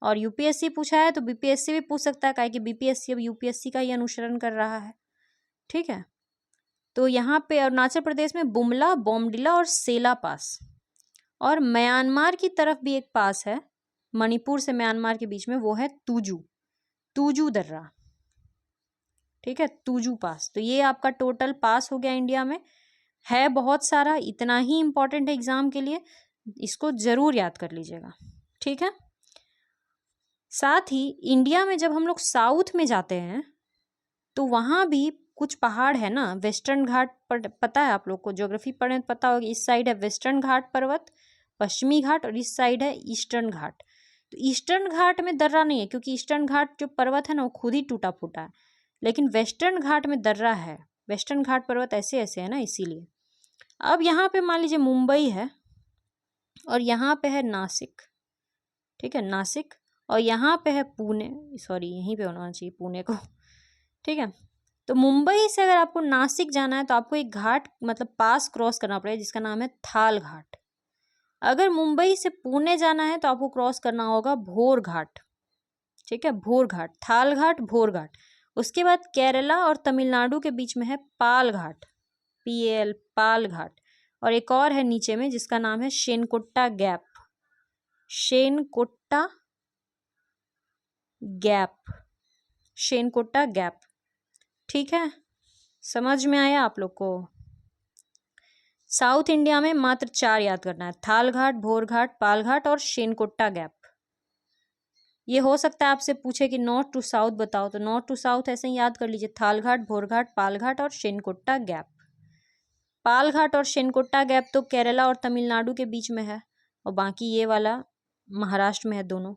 और यूपीएससी पूछा है तो बीपीएससी भी पूछ सकता है, काहे कि बीपीएससी अब यूपीएससी का ही अनुसरण कर रहा है। ठीक है, तो यहाँ पे अरुणाचल प्रदेश में बुमला, बोमडिला और सेला पास। और म्यांमार की तरफ भी एक पास है, मणिपुर से म्यांमार के बीच में, वो है तुजू, तुजू दर्रा। ठीक है, तुजू पास। तो ये आपका टोटल पास हो गया इंडिया में। है बहुत सारा, इतना ही इम्पोर्टेंट है एग्जाम के लिए, इसको जरूर याद कर लीजिएगा, ठीक है। साथ ही इंडिया में जब हम लोग साउथ में जाते हैं तो वहाँ भी कुछ पहाड़ है ना, वेस्टर्न घाट पर, पता है आप लोग को, ज्योग्राफी पढ़े पता होगी, इस साइड है वेस्टर्न घाट पर्वत, पश्चिमी घाट, और इस साइड है ईस्टर्न घाट। तो ईस्टर्न घाट में दर्रा नहीं है, क्योंकि ईस्टर्न घाट जो पर्वत है ना वो खुद ही टूटा फूटा है, लेकिन वेस्टर्न घाट में दर्रा है। वेस्टर्न घाट पर्वत ऐसे ऐसे है ना, इसीलिए। अब यहाँ पे मान लीजिए मुंबई है और यहाँ पे है नासिक, ठीक है, नासिक, और यहाँ पे है पुणे, सॉरी यहीं पे होना चाहिए पुणे को, ठीक है। तो मुंबई से अगर आपको नासिक जाना है तो आपको एक घाट मतलब पास क्रॉस करना पड़ेगा जिसका नाम है थाल घाट। अगर मुंबई से पुणे जाना है तो आपको क्रॉस करना होगा भोर घाट, ठीक है, भोर घाट, थाल घाट, भोर घाट। उसके बाद केरला और तमिलनाडु के बीच में है पाल घाट, PAL, पाल घाट। और एक और है नीचे में जिसका नाम है शेनकोट्टा गैप, शेनकोट्टा गैप, शेनकोट्टा गैप, ठीक है। समझ में आया आप लोग को? साउथ इंडिया में मात्र 4 याद करना है, थाल घाट, भोर घाट, पाल घाट और शेनकोट्टा गैप। ये हो सकता है आपसे पूछे कि नॉर्थ टू साउथ बताओ, तो नॉर्थ टू साउथ ऐसे ही याद कर लीजिए, थाल घाट, भोर घाट, पाल घाट और शेनकोट्टा गैप। पाल घाट और शेनकोट्टा गैप तो केरला और तमिलनाडु के बीच में है, और बाकी ये वाला महाराष्ट्र में है दोनों।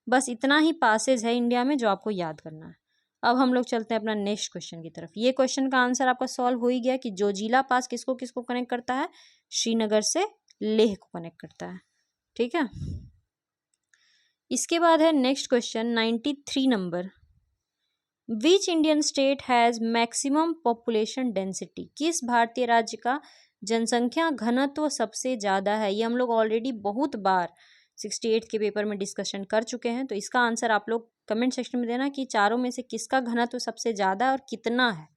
बस इतना ही पासेज है इंडिया में जो आपको याद करना है। अब हम लोग चलते हैं अपना नेक्स्ट क्वेश्चन की तरफ। ये क्वेश्चन का आंसर आपका सॉल्व हो ही गया कि जोजिला पास किसको किसको कनेक्ट करता है, श्रीनगर से लेह को कनेक्ट करता है, ठीक है। इसके बाद है next question 93 number, which Indian state has maximum population density, किस भारतीय राज्य का जनसंख्या घनत्व सबसे ज्यादा है। ये हम लोग ऑलरेडी बहुत बार 68 के पेपर में डिस्कशन कर चुके हैं, तो इसका आंसर आप लोग कमेंट सेक्शन में देना कि चारों में से किसका घनत्व सबसे ज्यादा और कितना है,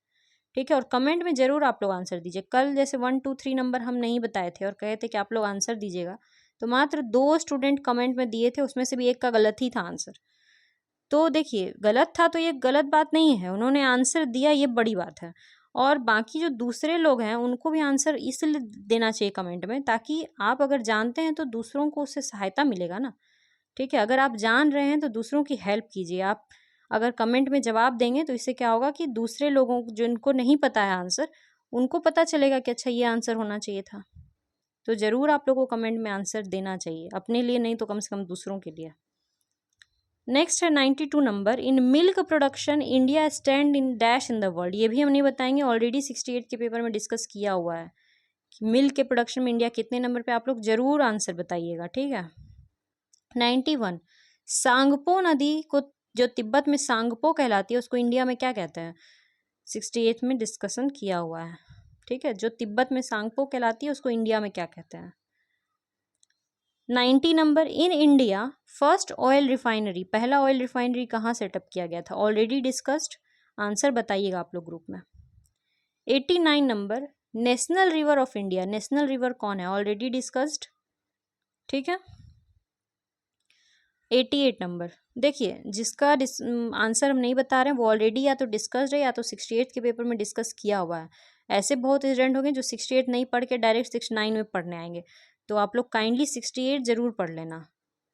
ठीक है। और कमेंट में जरूर आप लोग आंसर दीजिए। कल जैसे 1 2 3 नंबर हम नहीं बताए थे और कहे थे कि आप लोग आंसर दीजिएगा, तो मात्र 2 स्टूडेंट कमेंट में दिए थे, उसमें से भी एक का गलत ही था आंसर। तो देखिए गलत था तो ये गलत बात नहीं है, उन्होंने आंसर दिया, ये बड़ी बात है। और बाकी जो दूसरे लोग हैं उनको भी आंसर इसलिए देना चाहिए कमेंट में, ताकि आप अगर जानते हैं तो दूसरों को उससे सहायता मिलेगा ना, ठीक है। अगर आप जान रहे हैं तो दूसरों की हेल्प कीजिए। आप अगर कमेंट में जवाब देंगे तो इससे क्या होगा कि दूसरे लोगों को जिनको नहीं पता है आंसर, उनको पता चलेगा कि अच्छा ये आंसर होना चाहिए था। तो ज़रूर आप लोगों को कमेंट में आंसर देना चाहिए, अपने लिए नहीं तो कम से कम दूसरों के लिए। नेक्स्ट है 92 number, in milk production India stand in dash in the world. ये भी हम नहीं बताएंगे, ऑलरेडी 68 के पेपर में डिस्कस किया हुआ है कि मिल्क के प्रोडक्शन में इंडिया कितने नंबर पे, आप लोग जरूर आंसर बताइएगा, ठीक है। 91, सांगपो नदी को जो तिब्बत में सांगपो कहलाती है उसको इंडिया में क्या कहते हैं, 68 में डिस्कशन किया हुआ है, ठीक है। जो तिब्बत में सांगपो कहलाती है उसको इंडिया में क्या कहते हैं। 90 number, in India first oil refinery, पहला ऑयल रिफाइनरी कहाँ सेटअप किया गया था, ऑलरेडी डिस्कस्ड, आंसर बताइएगा आप लोग ग्रुप में। 89 number, national river of India, national river कौन है, ऑलरेडी डिस्कस्ड, ठीक है। 88 नंबर, देखिए जिसका आंसर हम नहीं बता रहे हैं वो ऑलरेडी या तो डिस्कस्ड है या तो 68 के पेपर में डिस्कस किया हुआ है। ऐसे बहुत स्टूडेंट होंगे जो 68 नहीं पढ़ के डायरेक्ट 69 में पढ़ने आएंगे, तो आप लोग काइंडली 68 जरूर पढ़ लेना,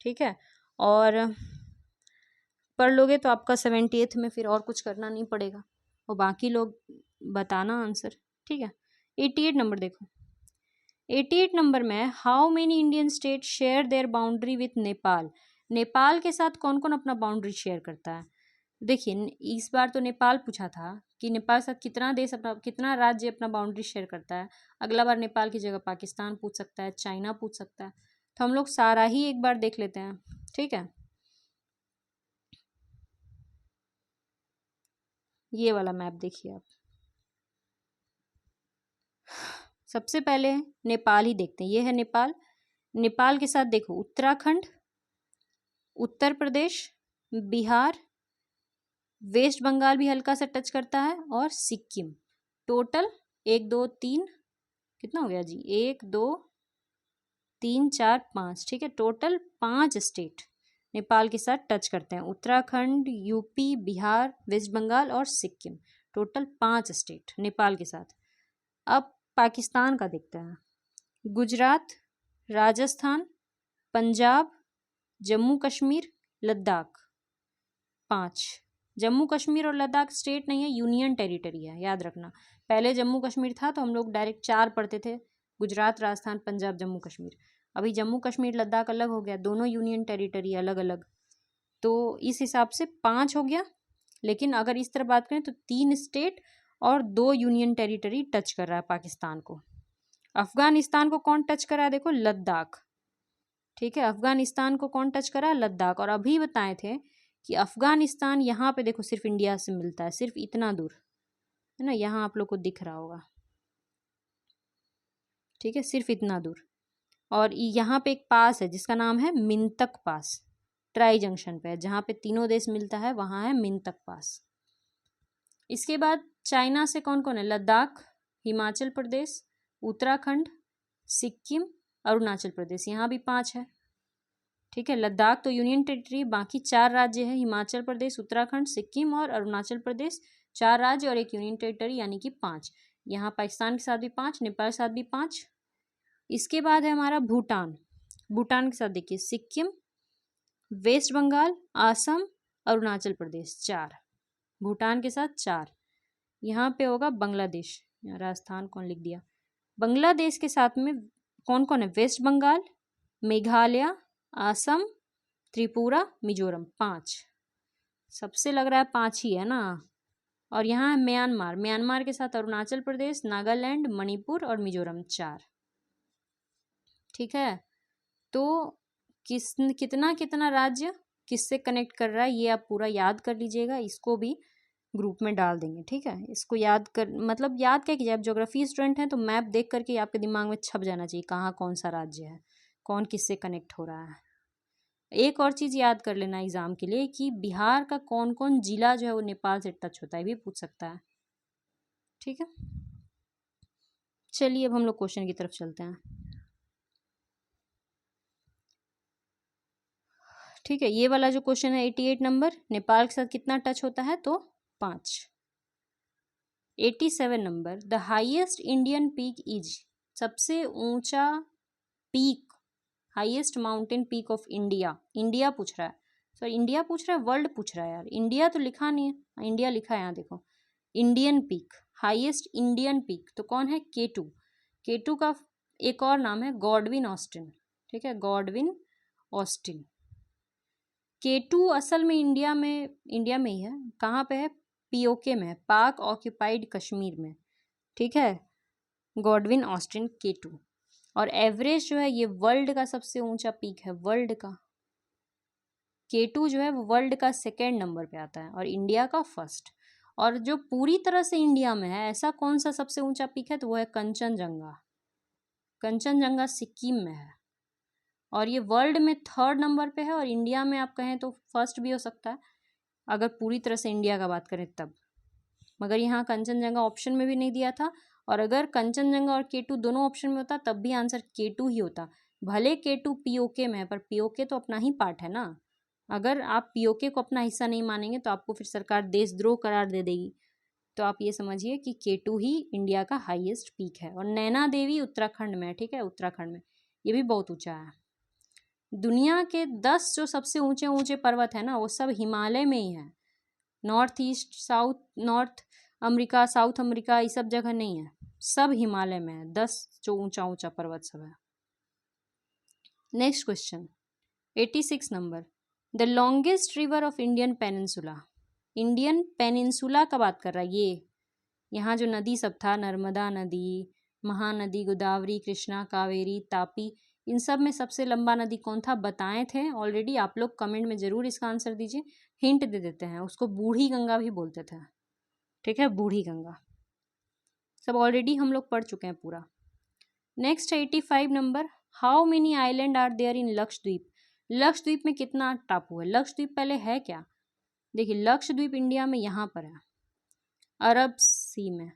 ठीक है। और पढ़ लोगे तो आपका 78 में फिर और कुछ करना नहीं पड़ेगा, और बाकी लोग बताना आंसर, ठीक है। 88 नंबर देखो, 88 नंबर में how many Indian state share their boundary with Nepal, Nepal के साथ कौन कौन अपना बाउंड्री शेयर करता है। देखिए इस बार तो नेपाल पूछा था कि नेपाल के साथ कितना देश अपना, कितना राज्य अपना बाउंड्री शेयर करता है। अगला बार नेपाल की जगह पाकिस्तान पूछ सकता है, चाइना पूछ सकता है, तो हम लोग सारा ही एक बार देख लेते हैं, ठीक है। ये वाला मैप देखिए आप, सबसे पहले नेपाल ही देखते हैं, ये है नेपाल। नेपाल के साथ देखो उत्तराखंड, उत्तर प्रदेश, बिहार, वेस्ट बंगाल भी हल्का सा टच करता है, और सिक्किम। टोटल 1 2 3, कितना हो गया जी, 1 2 3 4 5, ठीक है। टोटल 5 स्टेट नेपाल के साथ टच करते हैं, उत्तराखंड, यूपी, बिहार, वेस्ट बंगाल और सिक्किम, टोटल 5 स्टेट नेपाल के साथ। अब पाकिस्तान का देखते हैं। गुजरात, राजस्थान, पंजाब, जम्मू कश्मीर, लद्दाख। 5। जम्मू कश्मीर और लद्दाख स्टेट नहीं है, यूनियन टेरिटरी है, याद रखना। पहले जम्मू कश्मीर था तो हम लोग डायरेक्ट 4 पढ़ते थे, गुजरात, राजस्थान, पंजाब, जम्मू कश्मीर। अभी जम्मू कश्मीर लद्दाख अलग हो गया, दोनों यूनियन टेरिटरी अलग अलग, तो इस हिसाब से 5 हो गया। लेकिन अगर इस तरह बात करें तो 3 स्टेट और 2 यूनियन टेरिटरी टच कर रहा है पाकिस्तान को। अफगानिस्तान को कौन टच कर रहा है, देखो लद्दाख। ठीक है, अफगानिस्तान को कौन टच करा, लद्दाख। और अभी बताए थे कि अफगानिस्तान यहाँ पे देखो सिर्फ इंडिया से मिलता है, सिर्फ इतना दूर है ना, यहाँ आप लोग को दिख रहा होगा। ठीक है, सिर्फ इतना दूर। और यहाँ पे एक पास है जिसका नाम है मिंतक पास, ट्राई जंक्शन पे, जहाँ पे तीनों देश मिलता है, वहाँ है मिंतक पास। इसके बाद चाइना से कौन कौन है, लद्दाख, हिमाचल प्रदेश, उत्तराखंड, सिक्किम, अरुणाचल प्रदेश, यहाँ भी 5 है। ठीक है, लद्दाख तो यूनियन टेरिटरी, बाकी 4 राज्य है, हिमाचल प्रदेश, उत्तराखंड, सिक्किम और अरुणाचल प्रदेश, 4 राज्य और एक यूनियन टेरिटरी, यानी कि 5। यहाँ पाकिस्तान के साथ भी 5, नेपाल के साथ भी 5। इसके बाद है हमारा भूटान। भूटान के साथ देखिए सिक्किम, वेस्ट बंगाल, आसम, अरुणाचल प्रदेश, 4। भूटान के साथ 4। यहाँ पे होगा बांग्लादेश, यहाँ राजस्थान कौन लिख दिया। बांग्लादेश के साथ में कौन कौन है, वेस्ट बंगाल, मेघालय, असम, त्रिपुरा, मिजोरम, 5। सबसे लग रहा है 5 ही है ना। और यहाँ है म्यांमार, म्यांमार के साथ अरुणाचल प्रदेश, नागालैंड, मणिपुर और मिजोरम, 4। ठीक है, तो कितना कितना राज्य किससे कनेक्ट कर रहा है ये आप पूरा याद कर लीजिएगा, इसको भी ग्रुप में डाल देंगे। ठीक है, इसको याद कर, मतलब याद क्या कीजिए, आप ज्योग्राफी स्टूडेंट हैं तो मैप देख करके आपके दिमाग में छप जाना चाहिए कहाँ कौन सा राज्य है, कौन किससे कनेक्ट हो रहा है। एक और चीज़ याद कर लेना एग्जाम के लिए कि बिहार का कौन कौन जिला जो है वो नेपाल से टच होता है, भी पूछ सकता है। ठीक है, चलिए अब हम लोग क्वेश्चन की तरफ चलते हैं। ठीक है, ये वाला जो क्वेश्चन है 88 नंबर, नेपाल के साथ कितना टच होता है, तो 5। 87 number, the highest Indian peak is, सबसे ऊंचा peak, highest mountain peak of India, India पूछ रहा है, सॉरी इंडिया पूछ रहा है, वर्ल्ड पूछ रहा है यार, इंडिया तो लिखा नहीं है, इंडिया लिखा है यहाँ देखो, Indian peak, highest Indian peak तो कौन है, K2। K2 का एक और नाम है गॉडविन ऑस्टिन। ठीक है, गॉडविन ऑस्टिन। K2 असल में इंडिया में ही है, कहाँ पे है, POK में है, पाक ऑक्यूपाइड कश्मीर में। ठीक है, गॉडविन ऑस्टिन K2। और एवरेस्ट जो है ये वर्ल्ड का सबसे ऊंचा पीक है, वर्ल्ड का। K2 जो है वो वर्ल्ड का 2nd नंबर पे आता है और इंडिया का 1st। और जो पूरी तरह से इंडिया में है ऐसा कौन सा सबसे ऊंचा पीक है, तो वो है कंचनजंगा। कंचनजंगा सिक्किम में है और ये वर्ल्ड में 3rd नंबर पे है, और इंडिया में आप कहें तो 1st भी हो सकता है अगर पूरी तरह से इंडिया का बात करें तब। मगर यहाँ कंचनजंगा ऑप्शन में भी नहीं दिया था, और अगर कंचनजंगा और K2 दोनों ऑप्शन में होता तब भी आंसर K2 ही होता। भले K2 POK में है, पर POK तो अपना ही पार्ट है ना। अगर आप POK को अपना हिस्सा नहीं मानेंगे तो आपको फिर सरकार देशद्रोह करार दे देगी। तो आप ये समझिए कि K2 ही इंडिया का हाईएस्ट पीक है। और नैना देवी उत्तराखंड में है। ठीक है, उत्तराखंड में, ये भी बहुत ऊंचा है। दुनिया के 10 जो सबसे ऊंचे ऊंचे पर्वत है ना वो सब हिमालय में ही है। North east, south, north America, south America, ये सब जगह नहीं है, सब हिमालय में है। 10 जो ऊंचा ऊंचा पर्वत सब है। Next question 86 number, the longest river of Indian peninsula. Indian peninsula का बात कर रहा है ये, यहाँ जो नदी सब था, नर्मदा नदी, महानदी, गोदावरी, कृष्णा, कावेरी, तापी, इन सब में सबसे लंबा नदी कौन था, बताए थे ऑलरेडी। आप लोग कमेंट में जरूर इसका आंसर दीजिए, हिंट दे देते हैं, उसको बूढ़ी गंगा भी बोलते थे। ठीक है, बूढ़ी गंगा, सब ऑलरेडी हम लोग पढ़ चुके हैं पूरा। Next 85 number, how many island are there in Lakshadweep. Lakshadweep में कितना टापू है, लक्षद्वीप पहले है क्या, देखिए लक्षद्वीप इंडिया में यहाँ पर है, अरब सी में।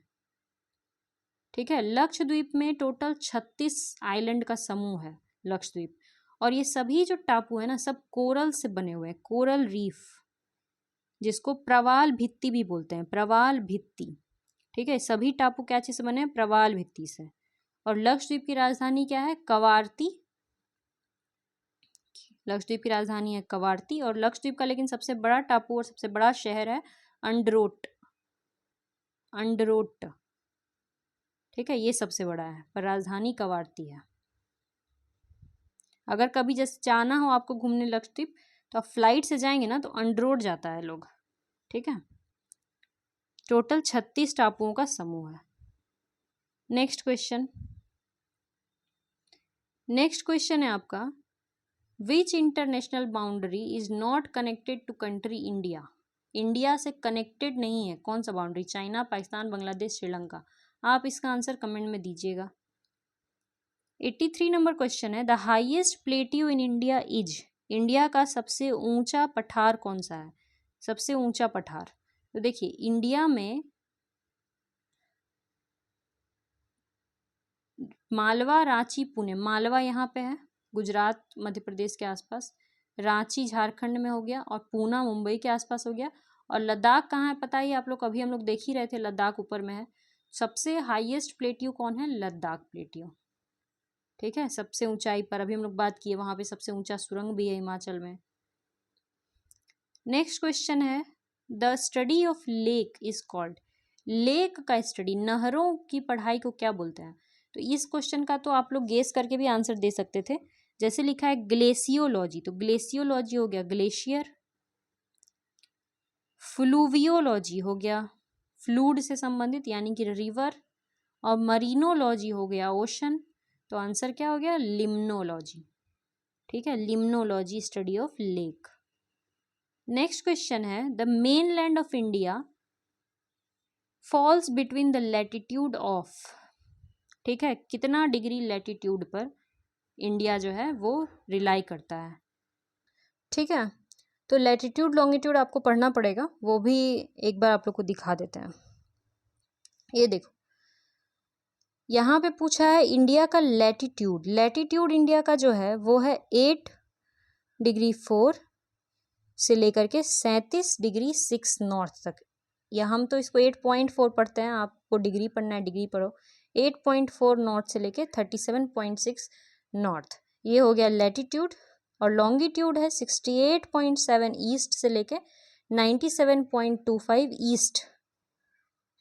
ठीक है, लक्षद्वीप में टोटल 36 आइलैंड का समूह है लक्षद्वीप, और ये सभी जो टापू है ना सब कोरल से बने हुए हैं, कोरल रीफ, जिसको प्रवाल भित्ति भी बोलते हैं, प्रवाल भित्ति। ठीक है, सभी टापू क्या चीज से बने हैं? प्रवाल भित्ति से। और लक्षद्वीप की राजधानी क्या है? कवारती। लक्षद्वीप की राजधानी है कवारती। और लक्षद्वीप का लेकिन सबसे बड़ा टापू और सबसे बड़ा शहर है अंडरोट। अंडरोट, ठीक है, ये सबसे बड़ा है, पर राजधानी कवारती है। अगर कभी जैसे जाना हो आपको घूमने लक्षद्वीप, तो आप फ्लाइट से जाएंगे ना, तो अंडरोट जाता है लोग, ठीक है। टोटल 36 टापुओं का समूह है। नेक्स्ट क्वेश्चन, है आपका, which international boundary is not connected to country India? India से कनेक्टेड नहीं है, कौन सा बाउंड्री? चाइना, पाकिस्तान, बांग्लादेश, श्रीलंका। आप इसका आंसर कमेंट में दीजिएगा। 83 नंबर क्वेश्चन है, the highest plateau in India is? India का सबसे ऊंचा पठार कौन सा है? सबसे ऊंचा पठार, तो देखिए इंडिया में मालवा, रांची, पुणे। मालवा यहाँ पे है, गुजरात मध्य प्रदेश के आसपास। रांची झारखंड में हो गया, और पूना मुंबई के आसपास हो गया। और लद्दाख कहाँ है पता ही आप लोग, अभी हम लोग देख ही रहे थे, लद्दाख ऊपर में है। सबसे हाईएस्ट प्लेट्यू कौन है? लद्दाख प्लेट्यू, ठीक है, सबसे ऊंचाई पर। अभी हम लोग बात किए, वहां पे सबसे ऊंचा सुरंग भी है हिमाचल में। नेक्स्ट क्वेश्चन है, the study of lake is called? Lake का स्टडी, नहरों की पढ़ाई को क्या बोलते हैं? तो इस क्वेश्चन का तो आप लोग गेस करके भी आंसर दे सकते थे। जैसे लिखा है ग्लेशियोलॉजी, तो ग्लेशियोलॉजी हो गया ग्लेशियर। फ्लूवियोलॉजी हो गया फ्लूड से संबंधित यानी कि रिवर। और मरीनोलॉजी हो गया ओशन। तो आंसर क्या हो गया? लिम्नोलॉजी, ठीक है, limnology, study of lake. Next question है, the mainland of India falls between the latitude of? ठीक है, कितना डिग्री लैटिट्यूड पर इंडिया जो है वो रिलाई करता है? ठीक है, तो लैटिट्यूड लॉन्गिट्यूड आपको पढ़ना पड़ेगा, वो भी एक बार आप लोग को दिखा देते हैं। ये देखो, यहाँ पे पूछा है इंडिया का लैटिट्यूड। लैटिट्यूड इंडिया का जो है वो है 8 डिग्री 4 से लेकर के 37 डिग्री 6 नॉर्थ तक। या हम तो इसको 8.4 पढ़ते हैं, आपको डिग्री पढ़ना है डिग्री पढ़ो। 8.4 नॉर्थ से लेके 37.6 नॉर्थ, ये हो गया लैटिट्यूड। और लॉन्गिट्यूड है 68.7 ईस्ट से लेके 97.25 ईस्ट,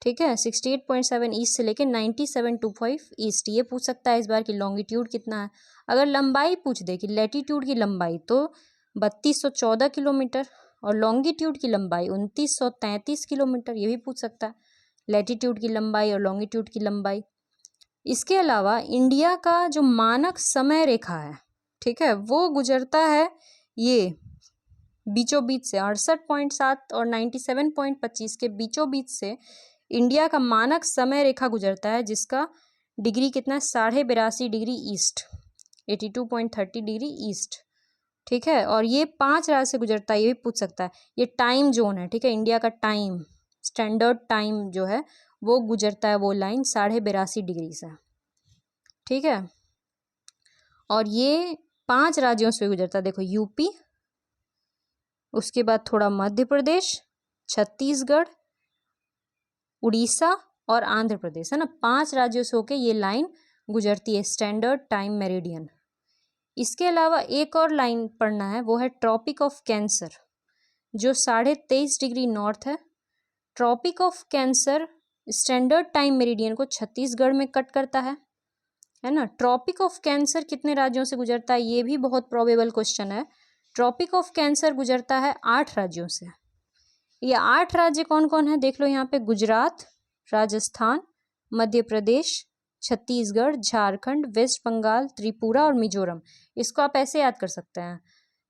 ठीक है, 68.7 ईस्ट से लेके 97.25 ईस्ट। ये पूछ सकता है इस बार कि लॉन्गिट्यूड कितना है। अगर लंबाई पूछ दे कि लैटिट्यूड की लंबाई, तो 3214 किलोमीटर, और लॉन्गिट्यूड की लंबाई 2933 किलोमीटर, ये भी पूछ सकता है, लैटिट्यूड की लंबाई और लॉन्गिट्यूड की लंबाई। इसके अलावा इंडिया का जो मानक समय रेखा है, ठीक है, वो गुजरता है ये बीचों बीच से 68.7 और 97.25 के बीचों बीच से इंडिया का मानक समय रेखा गुजरता है, जिसका डिग्री कितना है? 82.5 डिग्री ईस्ट, 82.30 डिग्री ईस्ट, ठीक है। और ये 5 राज्य से गुजरता है, ये भी पूछ सकता है। ये टाइम जोन है, ठीक है, इंडिया का टाइम, स्टैंडर्ड टाइम जो है वो गुजरता है, वो लाइन 82.5 डिग्री से, ठीक है। और ये 5 राज्यों से गुजरता है, देखो यूपी, उसके बाद थोड़ा मध्य प्रदेश, छत्तीसगढ़, उड़ीसा और आंध्र प्रदेश, है ना। 5 राज्यों से होके ये लाइन गुजरती है, स्टैंडर्ड टाइम मेरिडियन। इसके अलावा एक और लाइन पढ़ना है, वो है ट्रॉपिक ऑफ कैंसर, जो 23.5 डिग्री नॉर्थ है। Tropic of cancer standard time meridian को छत्तीसगढ़ में कट करता है ना। ट्रॉपिक ऑफ कैंसर कितने राज्यों से गुजरता है? ये भी बहुत प्रोबेबल क्वेश्चन है। ट्रॉपिक ऑफ कैंसर गुजरता है 8 राज्यों से। ये 8 राज्य कौन कौन है देख लो यहाँ पे, गुजरात, राजस्थान, मध्य प्रदेश, छत्तीसगढ़, झारखंड, वेस्ट बंगाल, त्रिपुरा और मिजोरम। इसको आप ऐसे याद कर सकते हैं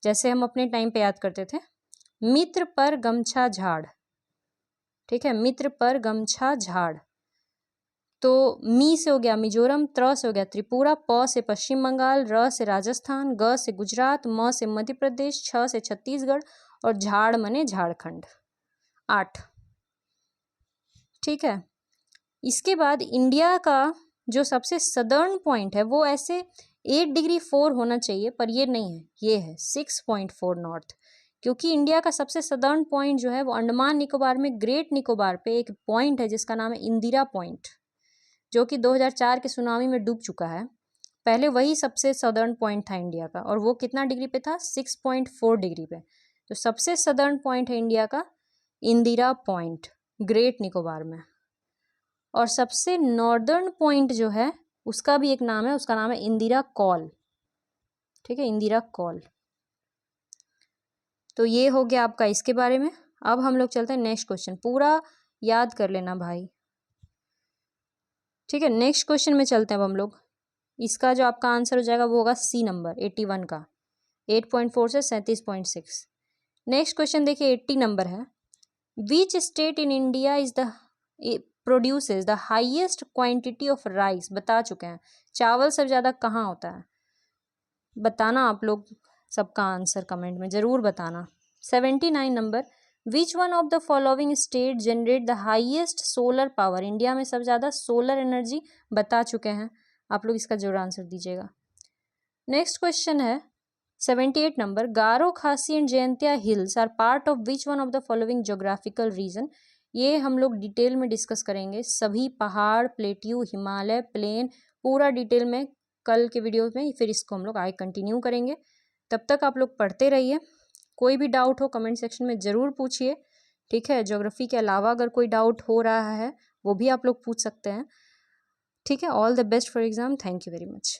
जैसे हम अपने टाइम पे याद करते थे, मित्र पर गमछा झाड़, ठीक है, मित्र पर गमछा झाड़। तो मी से हो गया मिजोरम, त्र से हो गया त्रिपुरा, प से पश्चिम बंगाल, र से राजस्थान, ग से गुजरात, म से मध्य प्रदेश, छ से छत्तीसगढ़ और झाड़ मने झारखंड। 8, ठीक है। इसके बाद इंडिया का जो सबसे सदर्न पॉइंट है वो ऐसे 8 डिग्री 4 होना चाहिए, पर ये नहीं है, ये है 6.4 नॉर्थ, क्योंकि इंडिया का सबसे सदर्न पॉइंट जो है वो अंडमान निकोबार में ग्रेट निकोबार पे एक पॉइंट है जिसका नाम है इंदिरा पॉइंट, जो कि 2004 के सुनामी में डूब चुका है। पहले वही सबसे सदर्न पॉइंट था इंडिया का, और वो कितना डिग्री पे था, 6.4 डिग्री पे। तो सबसे सदर्न पॉइंट है इंडिया का इंदिरा पॉइंट ग्रेट निकोबार में। और सबसे नॉर्दर्न पॉइंट जो है उसका भी एक नाम है, उसका नाम है इंदिरा कॉल। ठीक है, इंदिरा कॉल। तो ये हो गया आपका इसके बारे में। अब हम लोग चलते हैं नेक्स्ट क्वेश्चन, पूरा याद कर लेना भाई। ठीक है, नेक्स्ट क्वेश्चन में चलते हैं अब हम लोग। इसका जो आपका आंसर हो जाएगा वो होगा सी नंबर 81 का, 8.4 से 37.6। नेक्स्ट क्वेश्चन देखिए 80 नंबर है। Which state in India is the produces the highest quantity of rice. बता चुके हैं, चावल सबसे ज़्यादा कहाँ होता है, बताना आप लोग सबका आंसर कमेंट में ज़रूर बताना। 79 number, which one of the following state generate the highest solar power. India में सबसे ज़्यादा सोलर एनर्जी बता चुके हैं, आप लोग इसका जरूर आंसर दीजिएगा। नेक्स्ट क्वेश्चन है 78 number, Garo Khasi and Jaintia hills are part of which one of the following geographical region. ये हम लोग डिटेल में डिस्कस करेंगे, सभी पहाड़, प्लेट्यू, हिमालय, प्लेन, पूरा डिटेल में कल के वीडियो में, फिर इसको हम लोग आगे कंटिन्यू करेंगे। तब तक आप लोग पढ़ते रहिए, कोई भी डाउट हो कमेंट सेक्शन में ज़रूर पूछिए। ठीक है, ज्योग्राफी के अलावा अगर कोई डाउट हो रहा है वो भी आप लोग पूछ सकते हैं। ठीक है, all the best for exam, thank you very much.